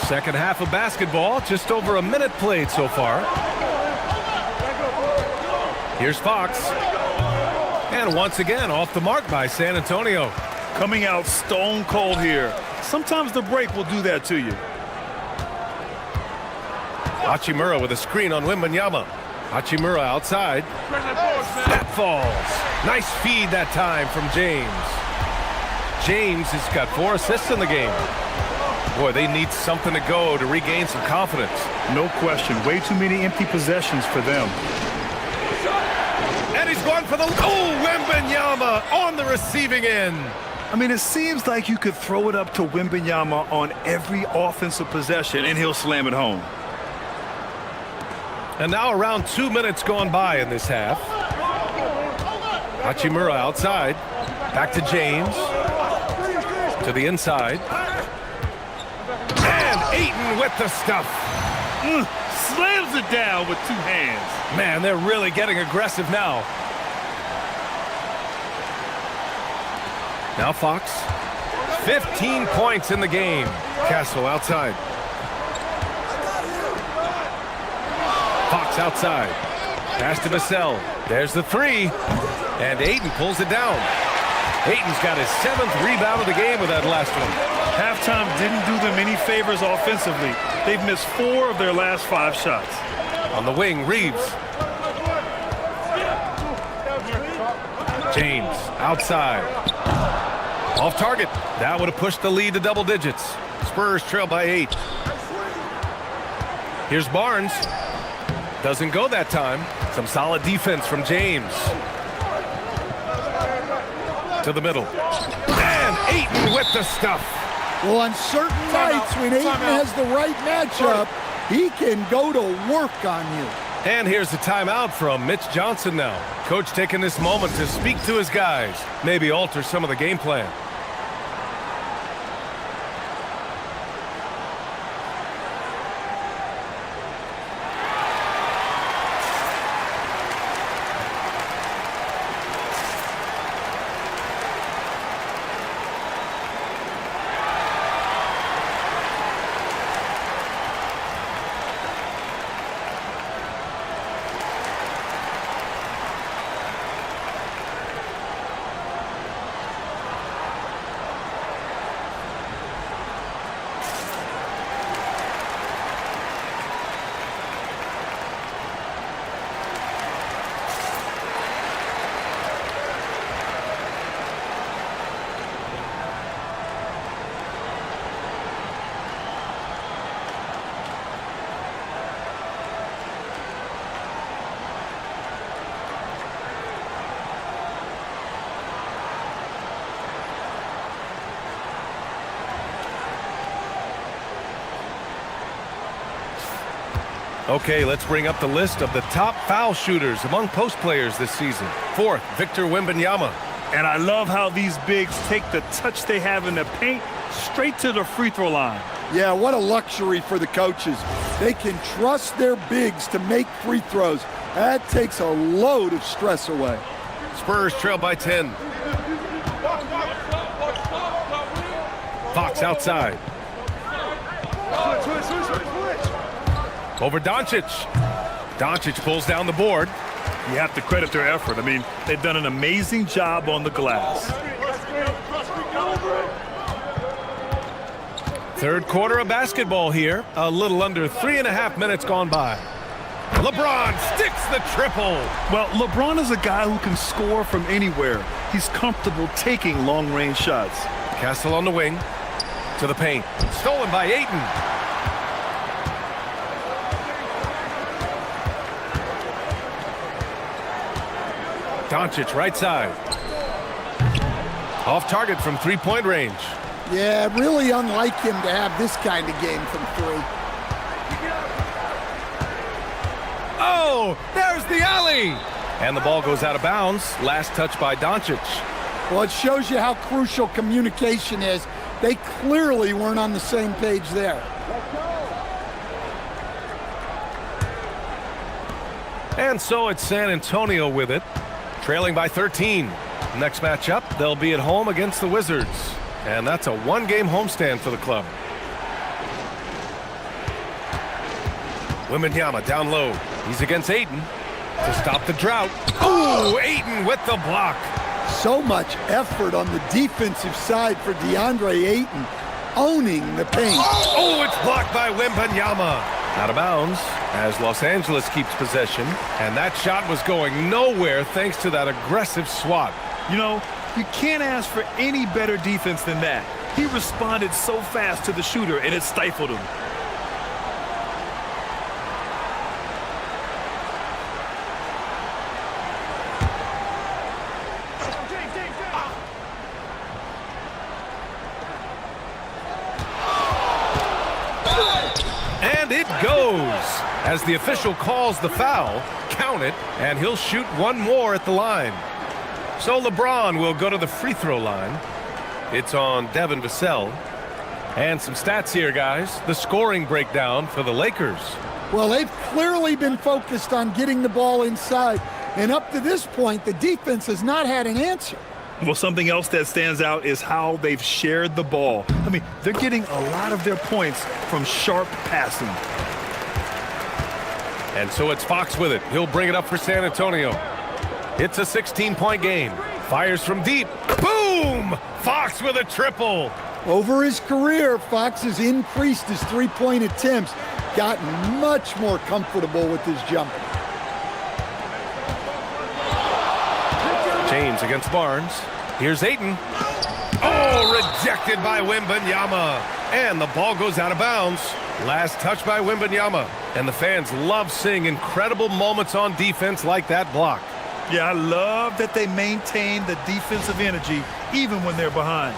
Second half of basketball, just over a minute played so far. Here's Fox. And once again, off the mark by San Antonio. Coming out stone cold here. Sometimes the break will do that to you. Hachimura with a screen on Wembanyama. Hachimura outside. That falls. Nice feed that time from James. James has got 4 assists in the game. Boy, they need something to go to regain some confidence. No question. Way too many empty possessions for them. And he's going for the... Oh, Wembanyama on the receiving end. I mean, it seems like you could throw it up to Wembanyama on every offensive possession, and he'll slam it home. And now around 2 minutes gone by in this half. Hachimura outside. Back to James. To the inside. And Ayton with the stuff. Slams it down with 2 hands. Man, they're really getting aggressive now. Now Fox. 15 points in the game. Castle outside. Fox outside. Pass to Vassell. There's the 3. And Ayton pulls it down. Ayton's got his 7th rebound of the game with that last one. Halftime didn't do them any favors offensively. They've missed 4 of their last 5 shots. On the wing, Reeves. James outside. Off target. That would have pushed the lead to double digits. Spurs trail by 8. Here's Barnes. Doesn't go that time. Some solid defense from James. To the middle. And Ayton with the stuff. Well, on certain nights when Ayton has the right matchup, he can go to work on you. And here's the timeout from Mitch Johnson now. Coach taking this moment to speak to his guys. Maybe alter some of the game plan. Okay, let's bring up the list of the top foul shooters among post players this season. 4th, Victor Wembanyama. And I love how these bigs take the touch they have in the paint straight to the free throw line. Yeah, what a luxury for the coaches. They can trust their bigs to make free throws. That takes a load of stress away. Spurs trail by 10. Fox outside. Over Doncic. Doncic pulls down the board. You have to credit their effort. I mean, they've done an amazing job on the glass. Third quarter of basketball here. A little under 3.5 minutes gone by. LeBron sticks the triple. Well, LeBron is a guy who can score from anywhere. He's comfortable taking long-range shots. Castle on the wing. To the paint. Stolen by Ayton. Doncic right side. Off target from three-point range. Yeah, really unlike him to have this kind of game from three. Oh, there's the alley. And the ball goes out of bounds. Last touch by Doncic. Well, it shows you how crucial communication is. They clearly weren't on the same page there. And so it's San Antonio with it, trailing by 13. Next matchup, they'll be at home against the Wizards. And that's a one-game homestand for the club. Wemby down low. He's against Ayton to stop the drought. Ooh, Ayton with the block. So much effort on the defensive side for DeAndre Ayton, owning the paint. Oh, it's blocked by Wemby. Out of bounds as Los Angeles keeps possession. And that shot was going nowhere thanks to that aggressive swat. You know, you can't ask for any better defense than that. He responded so fast to the shooter, and it stifled him. And it goes. As the official calls the foul, count it, and he'll shoot one more at the line. So LeBron will go to the free throw line. It's on Devin Vassell. And some stats here, guys. The scoring breakdown for the Lakers. Well, they've clearly been focused on getting the ball inside. And up to this point, the defense has not had an answer. Well, something else that stands out is how they've shared the ball. I mean, they're getting a lot of their points from sharp passing. And so it's Fox with it. He'll bring it up for San Antonio. It's a 16-point game. Fires from deep. Boom! Fox with a triple. Over his career, Fox has increased his three-point attempts, gotten much more comfortable with his jumper. James against Barnes. Here's Ayton. Oh, rejected by Wemby. And the ball goes out of bounds. Last touch by Wemby. And the fans love seeing incredible moments on defense like that block. Yeah, I love that they maintain the defensive energy even when they're behind.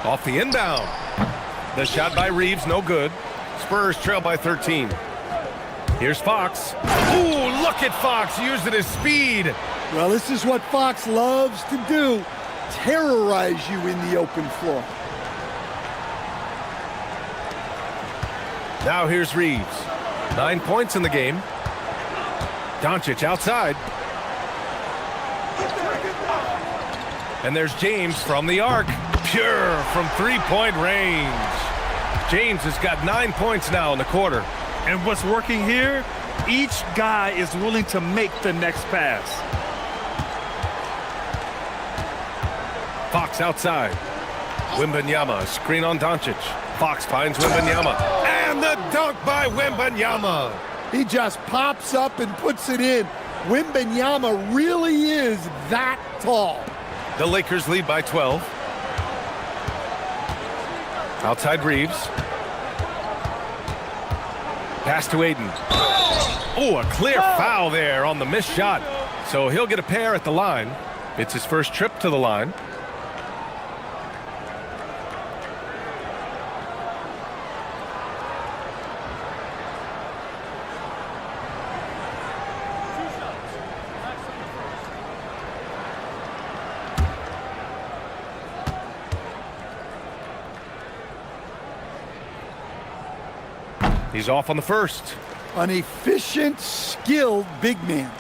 Off the inbound. The shot by Reeves, no good. Spurs trail by 13. Here's Fox. Ooh, look at Fox using his speed. Well, this is what Fox loves to do. Terrorize you in the open floor. Now here's Reeves. 9 points in the game. Doncic outside. And there's James from the arc. Pure from three-point range. James has got 9 points now in the quarter. And what's working here? Each guy is willing to make the next pass. Fox outside. Wembanyama, screen on Doncic. Fox finds Wembanyama. And the dunk by Wembanyama. He just pops up and puts it in. Wembanyama really is that tall. The Lakers lead by 12. Outside Reeves. Pass to Ayton. Oh, a clear foul there on the missed shot. So he'll get a pair at the line. It's his first trip to the line. He's off on the first. An efficient, skilled big man.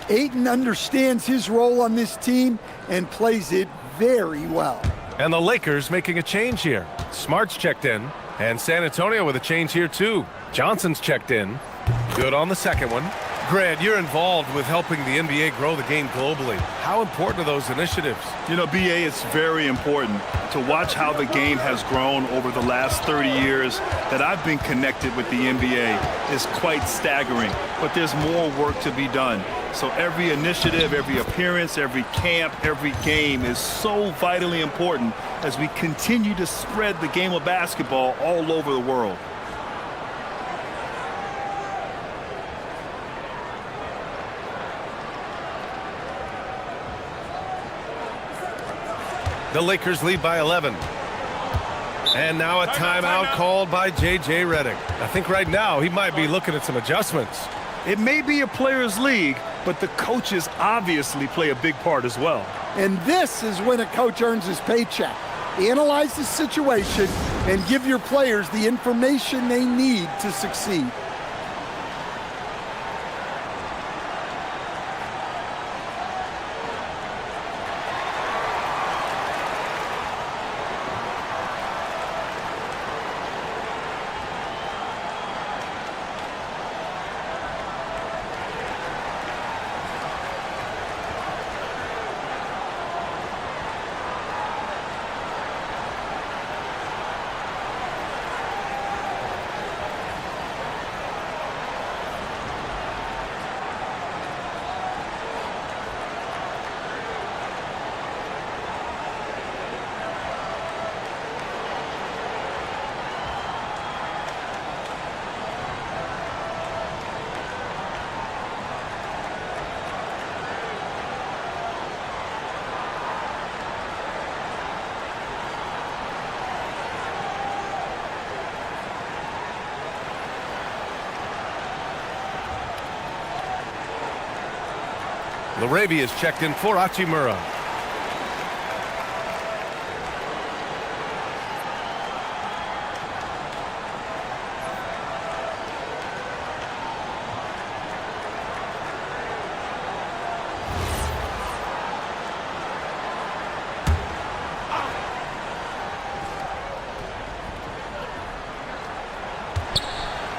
Ayton understands his role on this team and plays it very well. And the Lakers making a change here. Smart's checked in. And San Antonio with a change here too. Johnson's checked in. Good on the second one. Grant, you're involved with helping the NBA grow the game globally. How important are those initiatives? You know, BA, it's very important to watch how the game has grown over the last 30 years that I've been connected with the NBA is quite staggering, but there's more work to be done. So every initiative, every appearance, every camp, every game is so vitally important as we continue to spread the game of basketball all over the world. The Lakers lead by 11. And now a timeout called by J.J. Redick. I think right now he might be looking at some adjustments. It may be a players' league, but the coaches obviously play a big part as well. And this is when a coach earns his paycheck. Analyze the situation and give your players the information they need to succeed. LaRavia is checked in for Hachimura.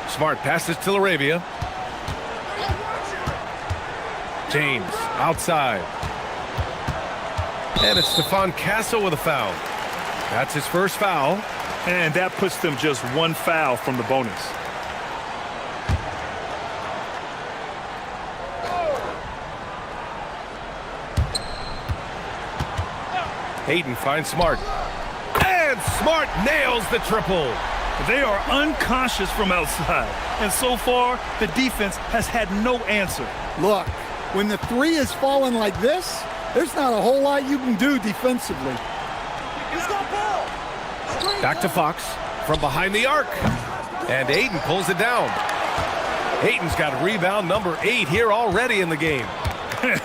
Smart passes to LaRavia. James outside. And it's Stephon Castle with a foul. That's his first foul. And that puts them just one foul from the bonus. Hayden finds Smart. And Smart nails the triple. They are unconscious from outside. And so far, the defense has had no answer. Look, when the three is falling like this, there's not a whole lot you can do defensively. Back to Fox from behind the arc. And Ayton pulls it down. Ayton's got rebound number 8 here already in the game.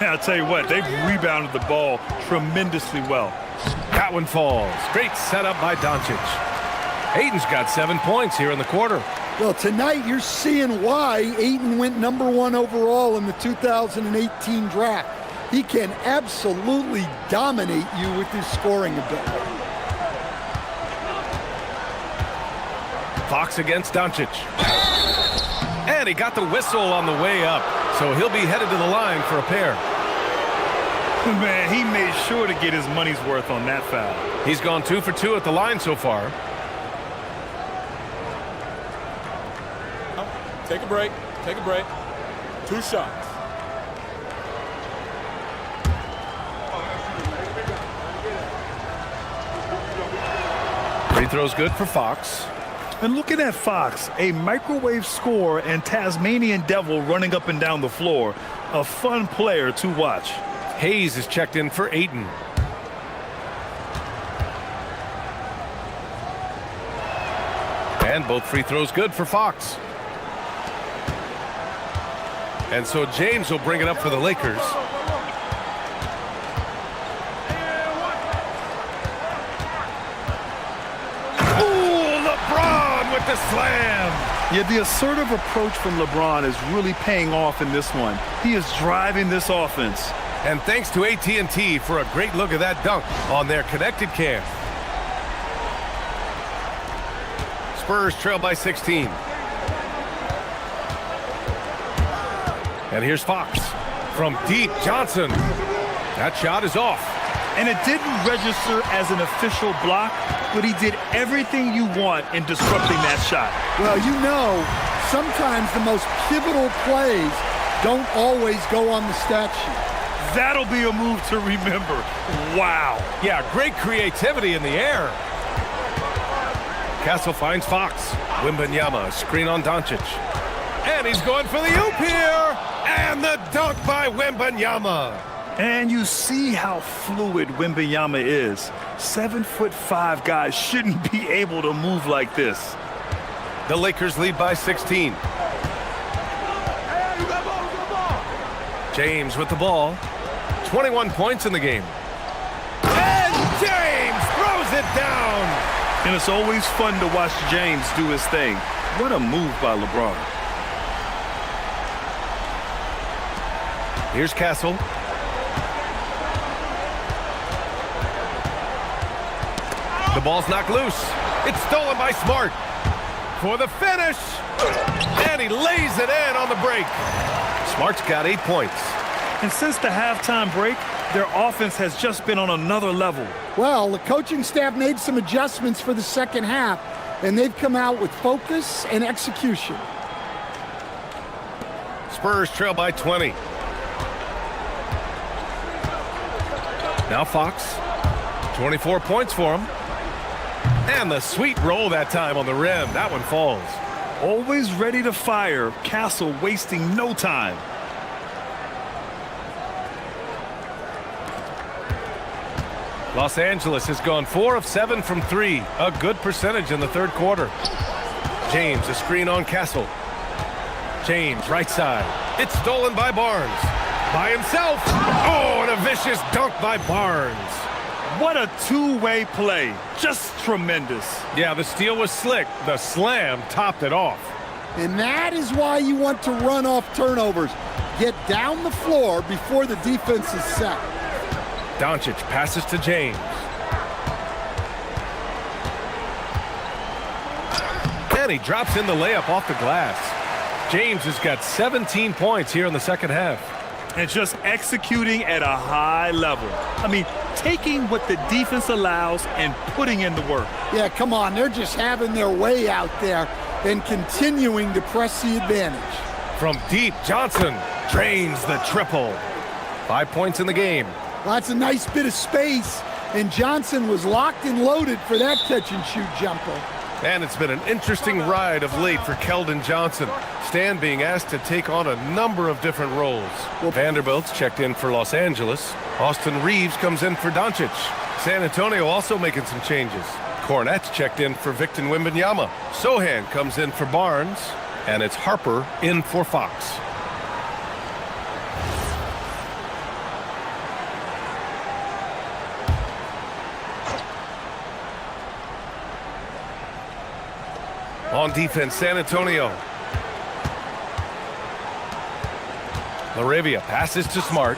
I'll tell you what, they've rebounded the ball tremendously well. That one falls. Great setup by Doncic. Ayton's got 7 points here in the quarter. Well, tonight you're seeing why Ayton went #1 overall in the 2018 draft. He can absolutely dominate you with his scoring ability. Fox against Doncic. And he got the whistle on the way up, so he'll be headed to the line for a pair. Man, he made sure to get his money's worth on that foul. He's gone 2 for 2 at the line so far. Take a break. Take a break. 2 shots. Free throw's good for Fox. And looking at Fox, a microwave scorer and Tasmanian devil running up and down the floor. A fun player to watch. Hayes is checked in for Ayton. And both free throws good for Fox. And so James will bring it up for the Lakers. Ooh, LeBron with the slam. Yeah, the assertive approach from LeBron is really paying off in this one. He is driving this offense. And thanks to AT&T for a great look at that dunk on their connected cam. Spurs trail by 16. And here's Fox. From deep, Johnson. That shot is off. And it didn't register as an official block, but he did everything you want in disrupting that shot. Well, you know, sometimes the most pivotal plays don't always go on the stat sheet. That'll be a move to remember. Wow. Yeah, great creativity in the air. Castle finds Fox. Wembanyama, screen on Doncic. And he's going for the oop here. And the dunk by Wembanyama. And you see how fluid Wembanyama is. 7'5" guys shouldn't be able to move like this. The Lakers lead by 16. James with the ball. 21 points in the game. And James throws it down. And it's always fun to watch James do his thing. What a move by LeBron. Here's Castle. The ball's knocked loose. It's stolen by Smart for the finish. And he lays it in on the break. Smart's got 8 points. And since the halftime break, their offense has just been on another level. Well, the coaching staff made some adjustments for the second half, and they've come out with focus and execution. Spurs trail by 20. Now Fox. 24 points for him. And the sweet roll that time on the rim. That one falls. Always ready to fire. Castle wasting no time. Los Angeles has gone 4 of 7 from 3. A good percentage in the third quarter. James, a screen on Castle. James, right side. It's stolen by Barnes. By himself. Oh, and a vicious dunk by Barnes. What a two-way play. Just tremendous. Yeah, the steal was slick. The slam topped it off. And that is why you want to run off turnovers. Get down the floor before the defense is set. Doncic passes to James. And he drops in the layup off the glass. James has got 17 points here in the second half. And just executing at a high level. I mean, taking what the defense allows and putting in the work. Yeah, come on. They're just having their way out there and continuing to press the advantage. From deep, Johnson drains the triple. 5 points in the game. Well, that's a nice bit of space, and Johnson was locked and loaded for that catch-and-shoot jumper. And it's been an interesting ride of late for Keldon Johnson. Stan being asked to take on a number of different roles. Vanderbilt's checked in for Los Angeles. Austin Reeves comes in for Doncic. San Antonio also making some changes. Cornette's checked in for Victor Wembanyama. Sohan comes in for Barnes. And it's Harper in for Fox. On defense, San Antonio. Laravia passes to Smart.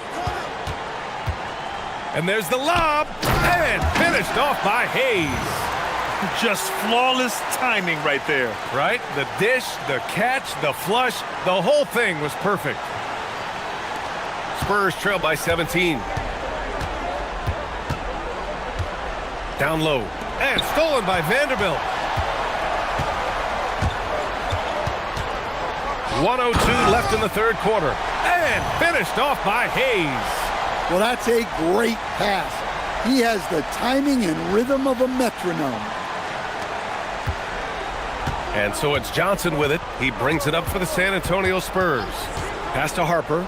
And there's the lob. And finished off by Hayes. Just flawless timing right there. Right? The dish, the catch, the flush, the whole thing was perfect. Spurs trail by 17. Down low. And stolen by Vanderbilt. 1:02 left in the third quarter. And finished off by Hayes. Well, that's a great pass. He has the timing and rhythm of a metronome. And so it's Johnson with it. He brings it up for the San Antonio Spurs. Pass to Harper.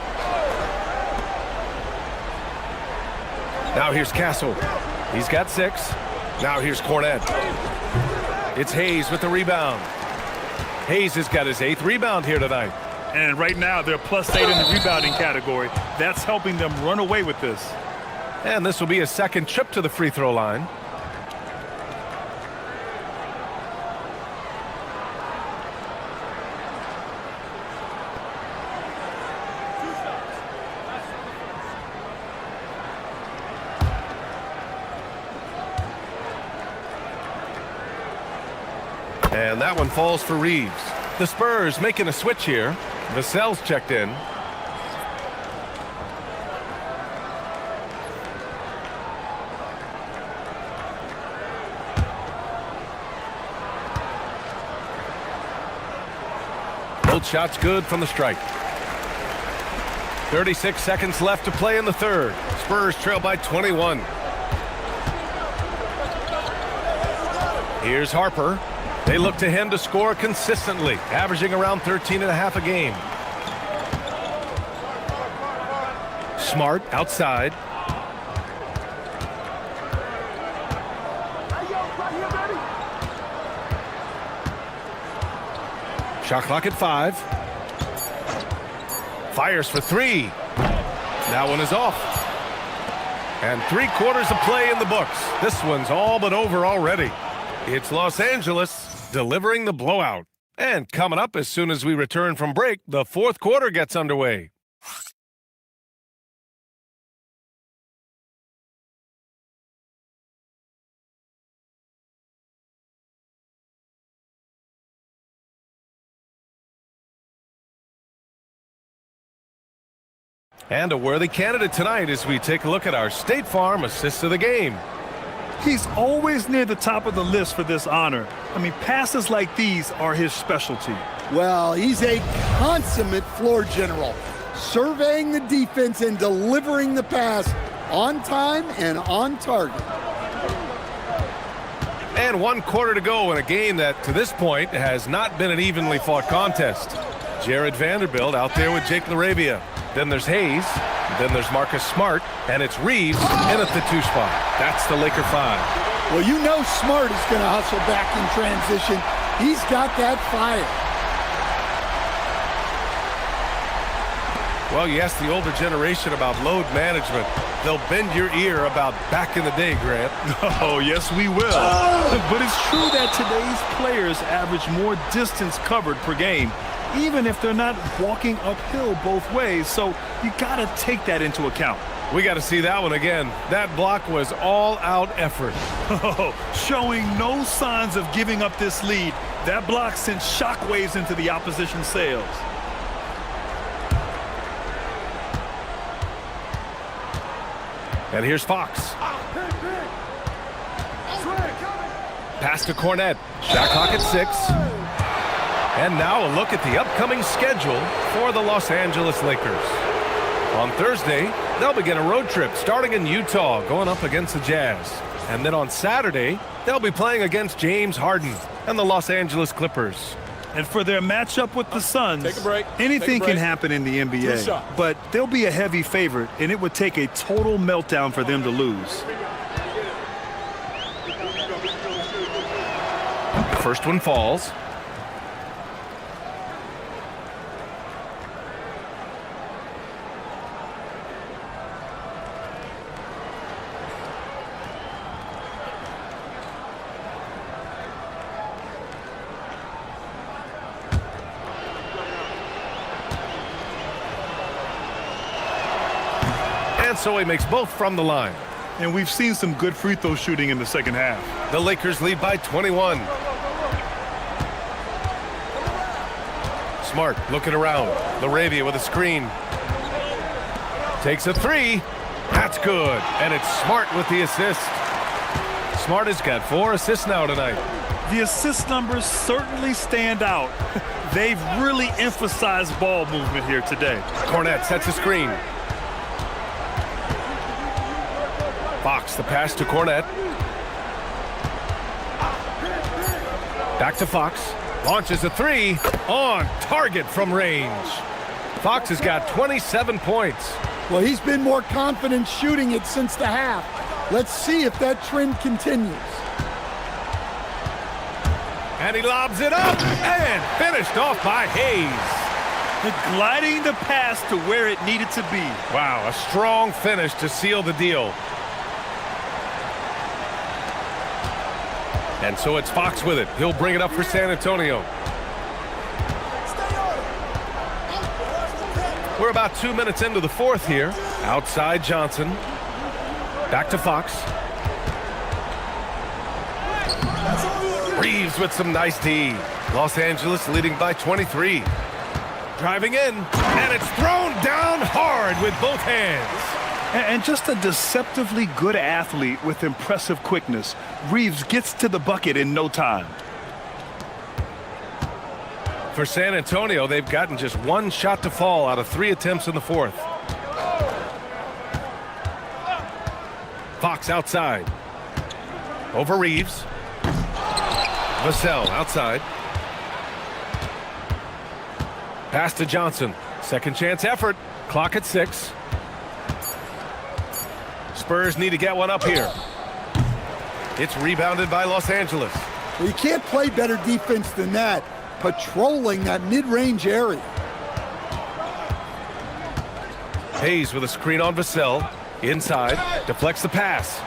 Now here's Castle. He's got 6. Now here's Cornette. It's Hayes with the rebound. Hayes has got his 8th rebound here tonight. And right now they're +8 in the rebounding category. That's helping them run away with this. And this will be a second trip to the free throw line. And that one falls for Reeves. The Spurs making a switch here. Vassell's checked in. Both shots good from the strike. 36 seconds left to play in the third. Spurs trail by 21. Here's Harper. They look to him to score consistently, averaging around 13.5 a game. Smart outside. Shot clock at 5. Fires for 3. That one is off. And 3/4 of play in the books. This one's all but over already. It's Los Angeles delivering the blowout. And coming up as soon as we return from break, the fourth quarter gets underway. And a worthy candidate tonight as we take a look at our State Farm assist of the game. He's always near the top of the list for this honor. I mean, passes like these are his specialty. Well, he's a consummate floor general, surveying the defense and delivering the pass on time and on target. And 1 quarter to go in a game that, to this point, has not been an evenly fought contest. Jared Vanderbilt out there with Jake LaRavia. Then there's Hayes. Then there's Marcus Smart. And it's Reeves in at the 2 spot. That's the Laker 5. Well, you know Smart is going to hustle back in transition. He's got that fire. Well, you ask the older generation about load management. They'll bend your ear about back in the day, Grant. Oh, yes, we will. But it's true that today's players average more distance covered per game, even if they're not walking uphill both ways. So you got to take that into account. We got to see that one again. That block was all-out effort. Showing no signs of giving up this lead. That block sent shockwaves into the opposition sails. And here's Fox. Pass to Cornette. Shot clock at 6. And now a look at the upcoming schedule for the Los Angeles Lakers. On Thursday, they'll begin a road trip starting in Utah, going up against the Jazz. And then on Saturday, they'll be playing against James Harden and the Los Angeles Clippers. And for their matchup with the Suns, break. anything can happen in the NBA. But they'll be a heavy favorite, and it would take a total meltdown for them to lose. The first one falls. And so he makes both from the line. And we've seen some good free throw shooting in the second half. The Lakers lead by 21. Smart looking around. LaRavia with a screen. Takes a 3. That's good. And it's Smart with the assist. Smart has got 4 assists now tonight. The assist numbers certainly stand out. They've really emphasized ball movement here today. Cornette sets a screen. Fox, the pass to Cornette. Back to Fox. Launches a 3 on target from range. Fox has got 27 points. Well, he's been more confident shooting it since the half. Let's see if that trend continues. And he lobs it up and finished off by Hayes. Gliding the pass to where it needed to be. Wow, a strong finish to seal the deal. And so it's Fox with it. He'll bring it up for San Antonio. We're about 2 minutes into the fourth here. Outside Johnson. Back to Fox. Reeves with some nice D. Los Angeles leading by 23. Driving in, and it's thrown down hard with both hands. And just a deceptively good athlete with impressive quickness. Reeves gets to the bucket in no time. For San Antonio, they've gotten just one shot to fall out of 3 attempts in the fourth. Fox outside. Over Reeves. Vassell outside. Pass to Johnson. Second chance effort. Clock at 6. Spurs need to get one up here. It's rebounded by Los Angeles. Well, you can't play better defense than that, patrolling that mid-range area. Hayes with a screen on Vassell. Inside. Deflects the pass.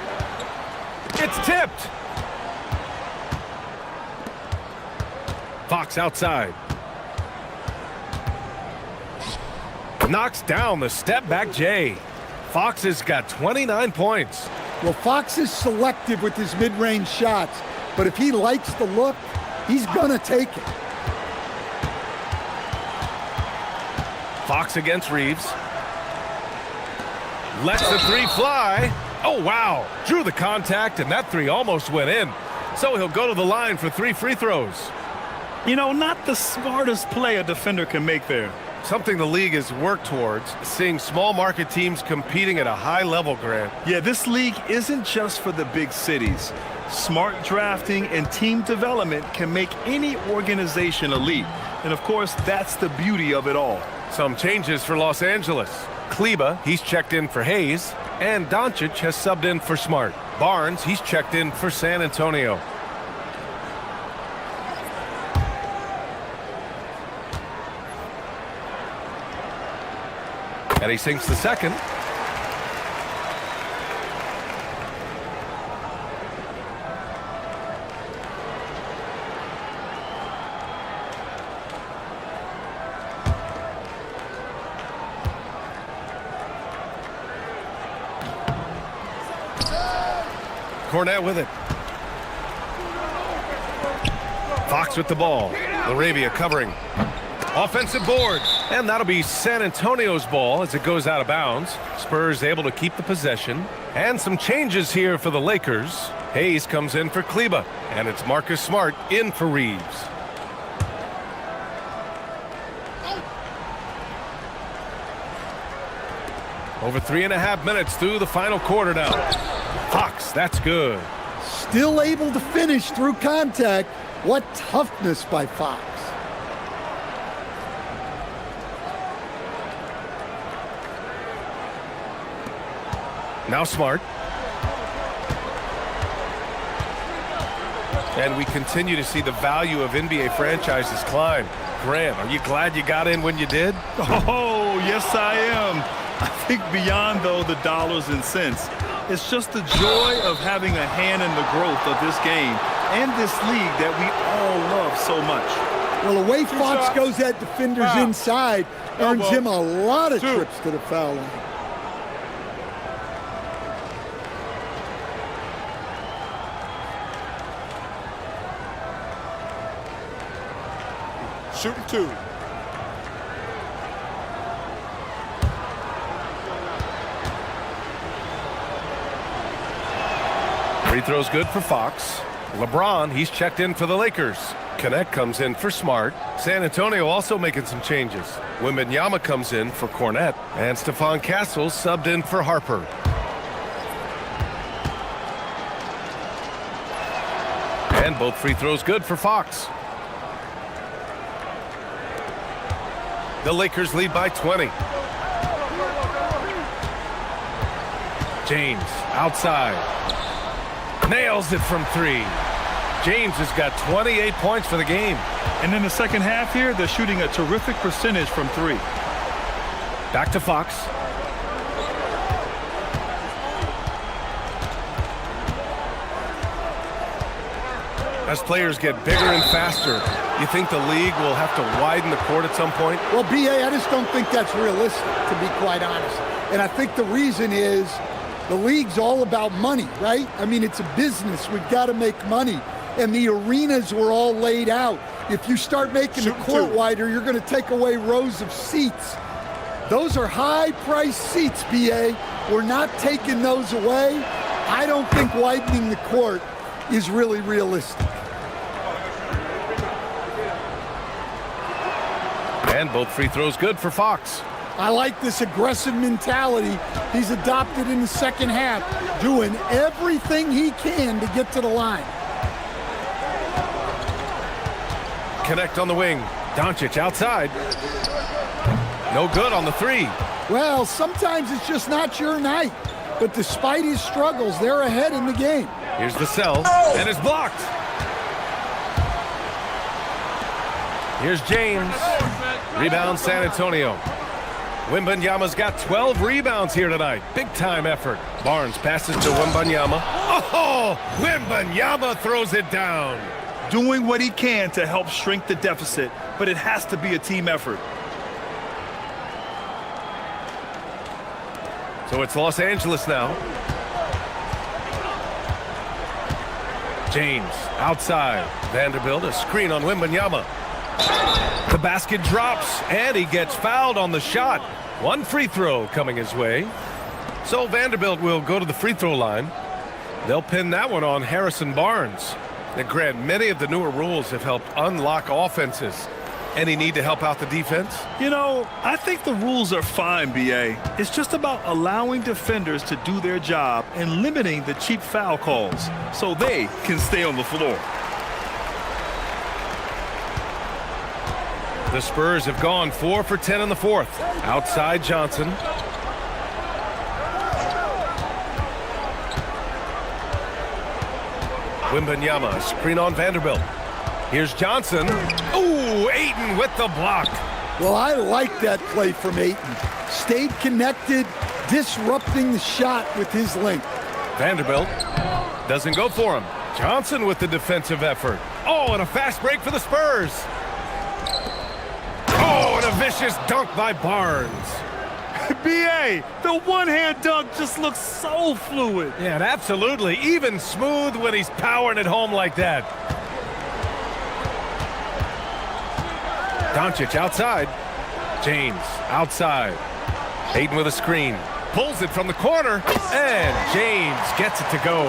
It's tipped. Fox outside. Knocks down the step-back J. Fox has got 29 points. Well, Fox is selective with his mid-range shots, but if he likes the look, he's gonna take it. Fox against Reeves. Lets the 3 fly. Oh, wow. Drew the contact, and that 3 almost went in. So he'll go to the line for 3 free throws. You know, not the smartest play a defender can make there. Something the league has worked towards, seeing small market teams competing at a high level, Grant. Yeah, this league isn't just for the big cities. Smart drafting and team development can make any organization elite. And of course, that's the beauty of it all. Some changes for Los Angeles. Kleba, he's checked in for Hayes, and Doncic has subbed in for Smart. Barnes, he's checked in for San Antonio. And he sinks the second. Cornette with it. Fox with the ball. Laravia covering. Offensive board. And that'll be San Antonio's ball as it goes out of bounds. Spurs able to keep the possession. And some changes here for the Lakers. Hayes comes in for Kleba. And it's Marcus Smart in for Reeves. Over 3.5 minutes through the final quarter now. Fox, that's good. Still able to finish through contact. What toughness by Fox. Now Smart. And we continue to see the value of NBA franchises climb. Grant, are you glad you got in when you did? Oh, yes, I am. I think beyond, though, the dollars and cents, it's just the joy of having a hand in the growth of this game and this league that we all love so much. Well, the way Fox goes at defenders inside earns him a lot of trips to the foul line. Shooting 2. Free throw's good for Fox. LeBron, he's checked in for the Lakers. Connect comes in for Smart. San Antonio also making some changes. Wemby comes in for Cornette. And Stephon Castle subbed in for Harper. And both free throws good for Fox. The Lakers lead by 20. James outside. Nails it from 3. James has got 28 points for the game. And in the second half here, they're shooting a terrific percentage from 3. Back to Fox. As players get bigger and faster, you think the league will have to widen the court at some point? Well, B.A., I just don't think that's realistic, to be quite honest. And I think the reason is the league's all about money, right? I mean, it's a business. We've got to make money. and the arenas were all laid out. If you start making the court wider, you're going to take away rows of seats. Those are high-priced seats, BA. We're not taking those away. I don't think widening the court is really realistic. And both free throws good for Fox. I like this aggressive mentality he's adopted in the second half, doing everything he can to get to the line. Connect on the wing. Doncic outside. No good on the three. Well, sometimes it's just not your night. But despite his struggles, they're ahead in the game. Here's the sell, and it's blocked. Here's James. Rebound San Antonio. Wembanyama's got 12 rebounds here tonight. Big-time effort. Barnes passes to Wembanyama. Oh, Wembanyama throws it down. Doing what he can to help shrink the deficit, but it has to be a team effort. So it's Los Angeles now. James outside. Vanderbilt, a screen on Wembanyama. The basket drops, and he gets fouled on the shot. One free throw coming his way. So Vanderbilt will go to the free throw line. They'll pin that one on Harrison Barnes. Now, Grant, many of the newer rules have helped unlock offenses. Any need to help out the defense? You know, I think the rules are fine, BA. It's just about allowing defenders to do their job and limiting the cheap foul calls so they can stay on the floor. The Spurs have gone 4 for 10 in the fourth. Outside Johnson. Wembanyama, screen on Vanderbilt. Here's Johnson. Ooh, Ayton with the block. Well, I like that play from Ayton. Stayed connected, disrupting the shot with his length. Vanderbilt doesn't go for him. Johnson with the defensive effort. Oh, and a fast break for the Spurs. Oh, and a vicious dunk by Barnes. BA, the one-hand dunk just looks so fluid. Yeah, and absolutely. Even smooth when he's powering it home like that. Doncic outside. James outside. Ayton with a screen. Pulls it from the corner. And James gets it to go.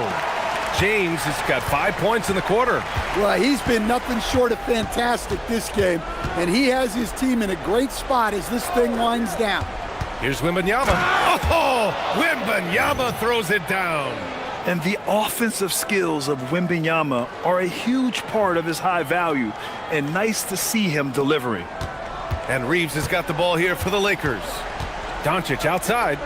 James has got 5 points in the quarter. Well, he's been nothing short of fantastic this game. And he has his team in a great spot as this thing winds down. Here's Wembanyama. Oh, Wembanyama throws it down. And the offensive skills of Wembanyama are a huge part of his high value, and nice to see him delivering. And Reeves has got the ball here for the Lakers. Doncic outside.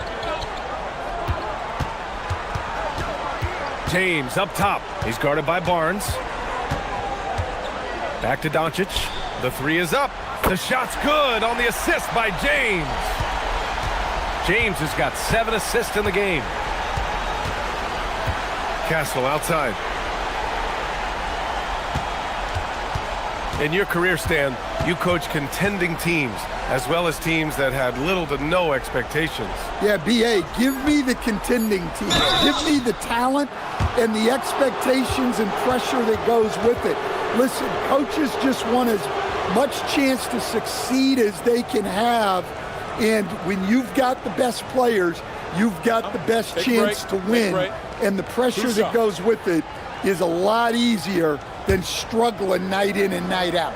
James up top. He's guarded by Barnes. Back to Doncic. The three is up. The shot's good on the assist by James. James has got 7 assists in the game. Castle outside. In your career, Stan, you coach contending teams as well as teams that had little to no expectations. Yeah, BA, give me the contending team. Give me the talent and the expectations and pressure that goes with it. Listen, coaches just want as much chance to succeed as they can have. And when you've got the best players, you've got the best chance to win. And the pressure that goes with it is a lot easier than struggling night in and night out.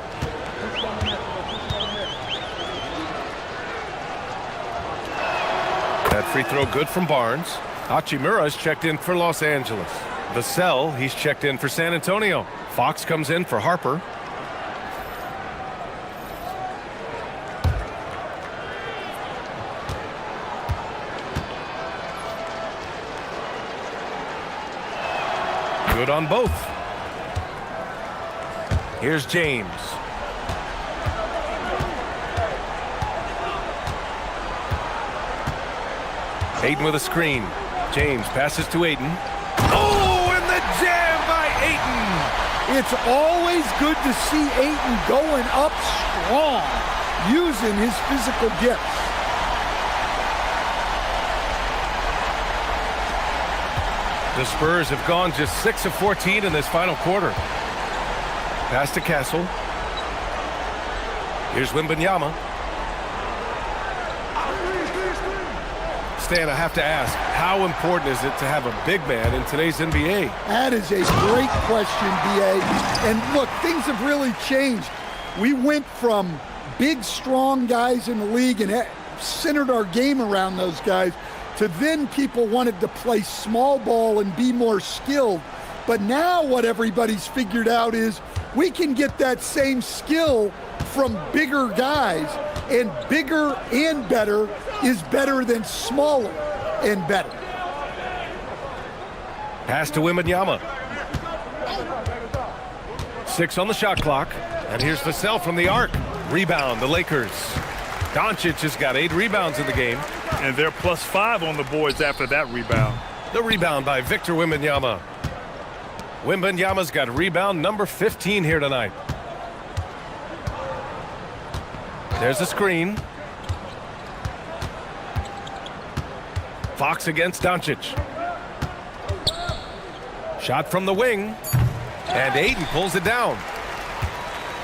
That free throw good from Barnes. Hachimura's checked in for Los Angeles. The sell, he's checked in for San Antonio. Fox comes in for Harper. Good on both. Here's James. Ayton with a screen. James passes to Ayton. Oh, and the jam by Ayton. It's always good to see Ayton going up strong, using his physical gifts. The Spurs have gone just 6 of 14 in this final quarter. Pass to Castle. Here's Wembanyama. Stan, I have to ask, how important is it to have a big man in today's NBA? That is a great question, B.A. And look, things have really changed. We went from big, strong guys in the league and centered our game around those guys to then people wanted to play small ball and be more skilled. But now what everybody's figured out is we can get that same skill from bigger guys, and bigger and better is better than smaller and better. Pass to Wembanyama. 6 on the shot clock. And here's Vassell from the arc. Rebound, the Lakers. Doncic has got 8 rebounds in the game. And they're +5 on the boards after that rebound. The rebound by Victor Wembanyama. Wembanyama's got rebound number 15 here tonight. There's a screen. Fox against Doncic. Shot from the wing. And Ayton pulls it down.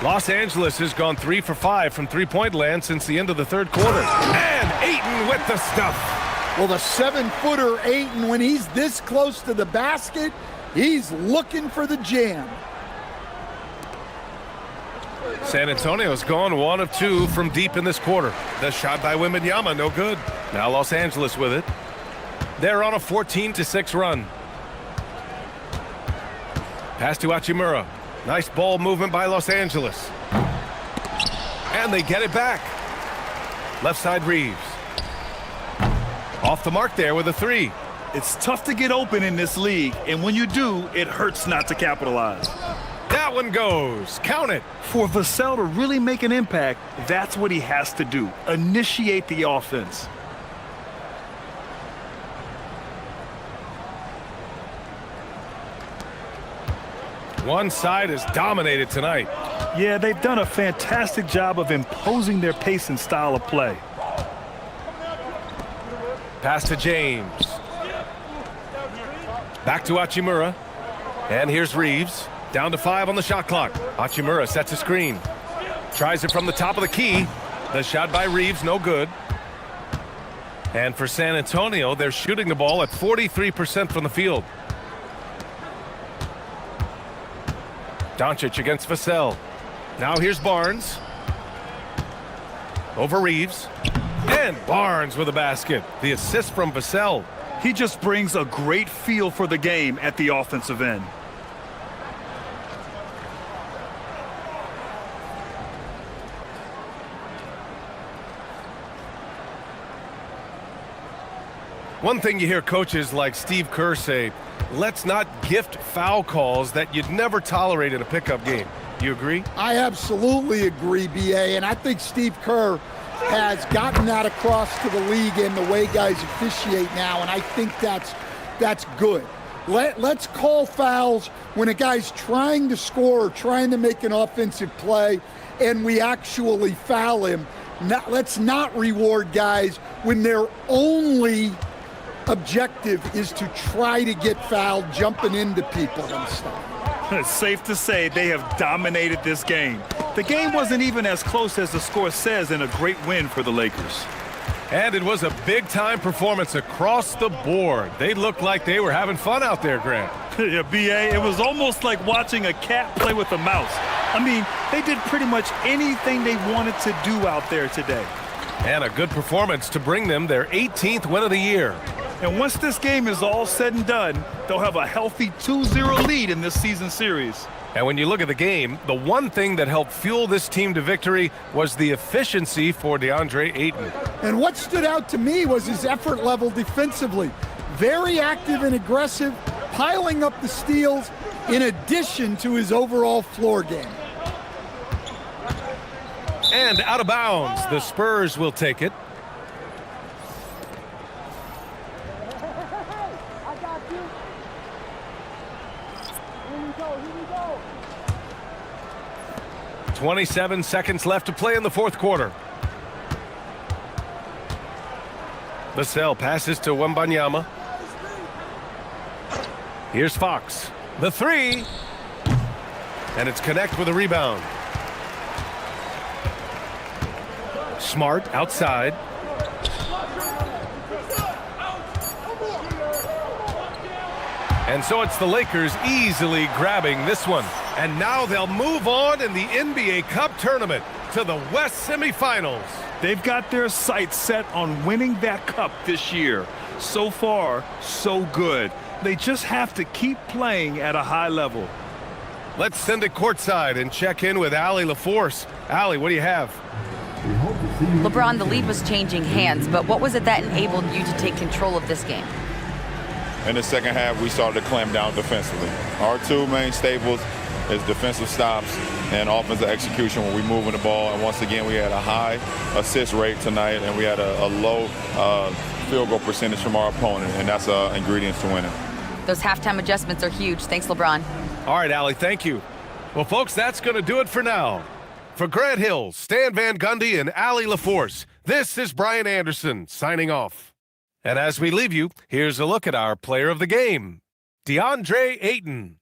Los Angeles has gone 3 for 5 from three-point land since the end of the third quarter. And Ayton with the stuff. Well, the 7-footer Ayton, when he's this close to the basket, he's looking for the jam. San Antonio's gone 1 of 2 from deep in this quarter. The shot by Wembanyama, no good. Now Los Angeles with it. They're on a 14-6 run. Pass to Hachimura. Nice ball movement by Los Angeles. And they get it back. Left side Reeves. Off the mark there with a 3. It's tough to get open in this league, and when you do, it hurts not to capitalize. That one goes. Count it. For Vassell to really make an impact, that's what he has to do. Initiate the offense. One side is dominated tonight. Yeah, they've done a fantastic job of imposing their pace and style of play. Pass to James. Back to Hachimura. And here's Reeves. Down to 5 on the shot clock. Hachimura sets a screen. Tries it from the top of the key. The shot by Reeves, no good. And for San Antonio, they're shooting the ball at 43% from the field. Doncic against Vassell. Now here's Barnes. Over Reeves. And Barnes with a basket. The assist from Vassell. He just brings a great feel for the game at the offensive end. One thing you hear coaches like Steve Kerr say, let's not gift foul calls that you'd never tolerate in a pickup game. You agree? I absolutely agree, B.A., and I think Steve Kerr has gotten that across to the league in the way guys officiate now, and I think that's good. Let's call fouls when a guy's trying to score or trying to make an offensive play and we actually foul him. Let's not reward guys when their only objective is to try to get fouled, jumping into people and stuff. It's safe to say they have dominated this game. The game wasn't even as close as the score says, and a great win for the Lakers. And it was a big-time performance across the board. They looked like they were having fun out there, Grant. Yeah, B.A., it was almost like watching a cat play with a mouse. I mean, they did pretty much anything they wanted to do out there today. And a good performance to bring them their 18th win of the year. And once this game is all said and done, they'll have a healthy 2-0 lead in this season series. And when you look at the game, the one thing that helped fuel this team to victory was the efficiency for DeAndre Ayton. And what stood out to me was his effort level defensively. Very active and aggressive, piling up the steals in addition to his overall floor game. And out of bounds, the Spurs will take it. I got you. Here we go. 27 seconds left to play in the fourth quarter. Vassell passes to Wembanyama. Here's Fox. The 3. And it's Connect with a rebound. Smart outside. And so it's the Lakers easily grabbing this one. And now they'll move on in the NBA Cup tournament to the West semifinals. They've got their sights set on winning that cup this year. So far, so good. They just have to keep playing at a high level. Let's send it courtside and check in with Allie LaForce. Allie, what do you have? LeBron, the lead was changing hands, but what was it that enabled you to take control of this game? In the second half, we started to clamp down defensively. Our two main staples is defensive stops and offensive execution when we moving the ball. And once again, we had a high assist rate tonight, and we had a low field goal percentage from our opponent, and that's ingredients to winning. Those halftime adjustments are huge. Thanks, LeBron. All right, Allie, thank you. Well, folks, that's going to do it for now. For Grant Hill, Stan Van Gundy, and Allie LaForce, this is Brian Anderson signing off. And as we leave you, here's a look at our player of the game, DeAndre Ayton.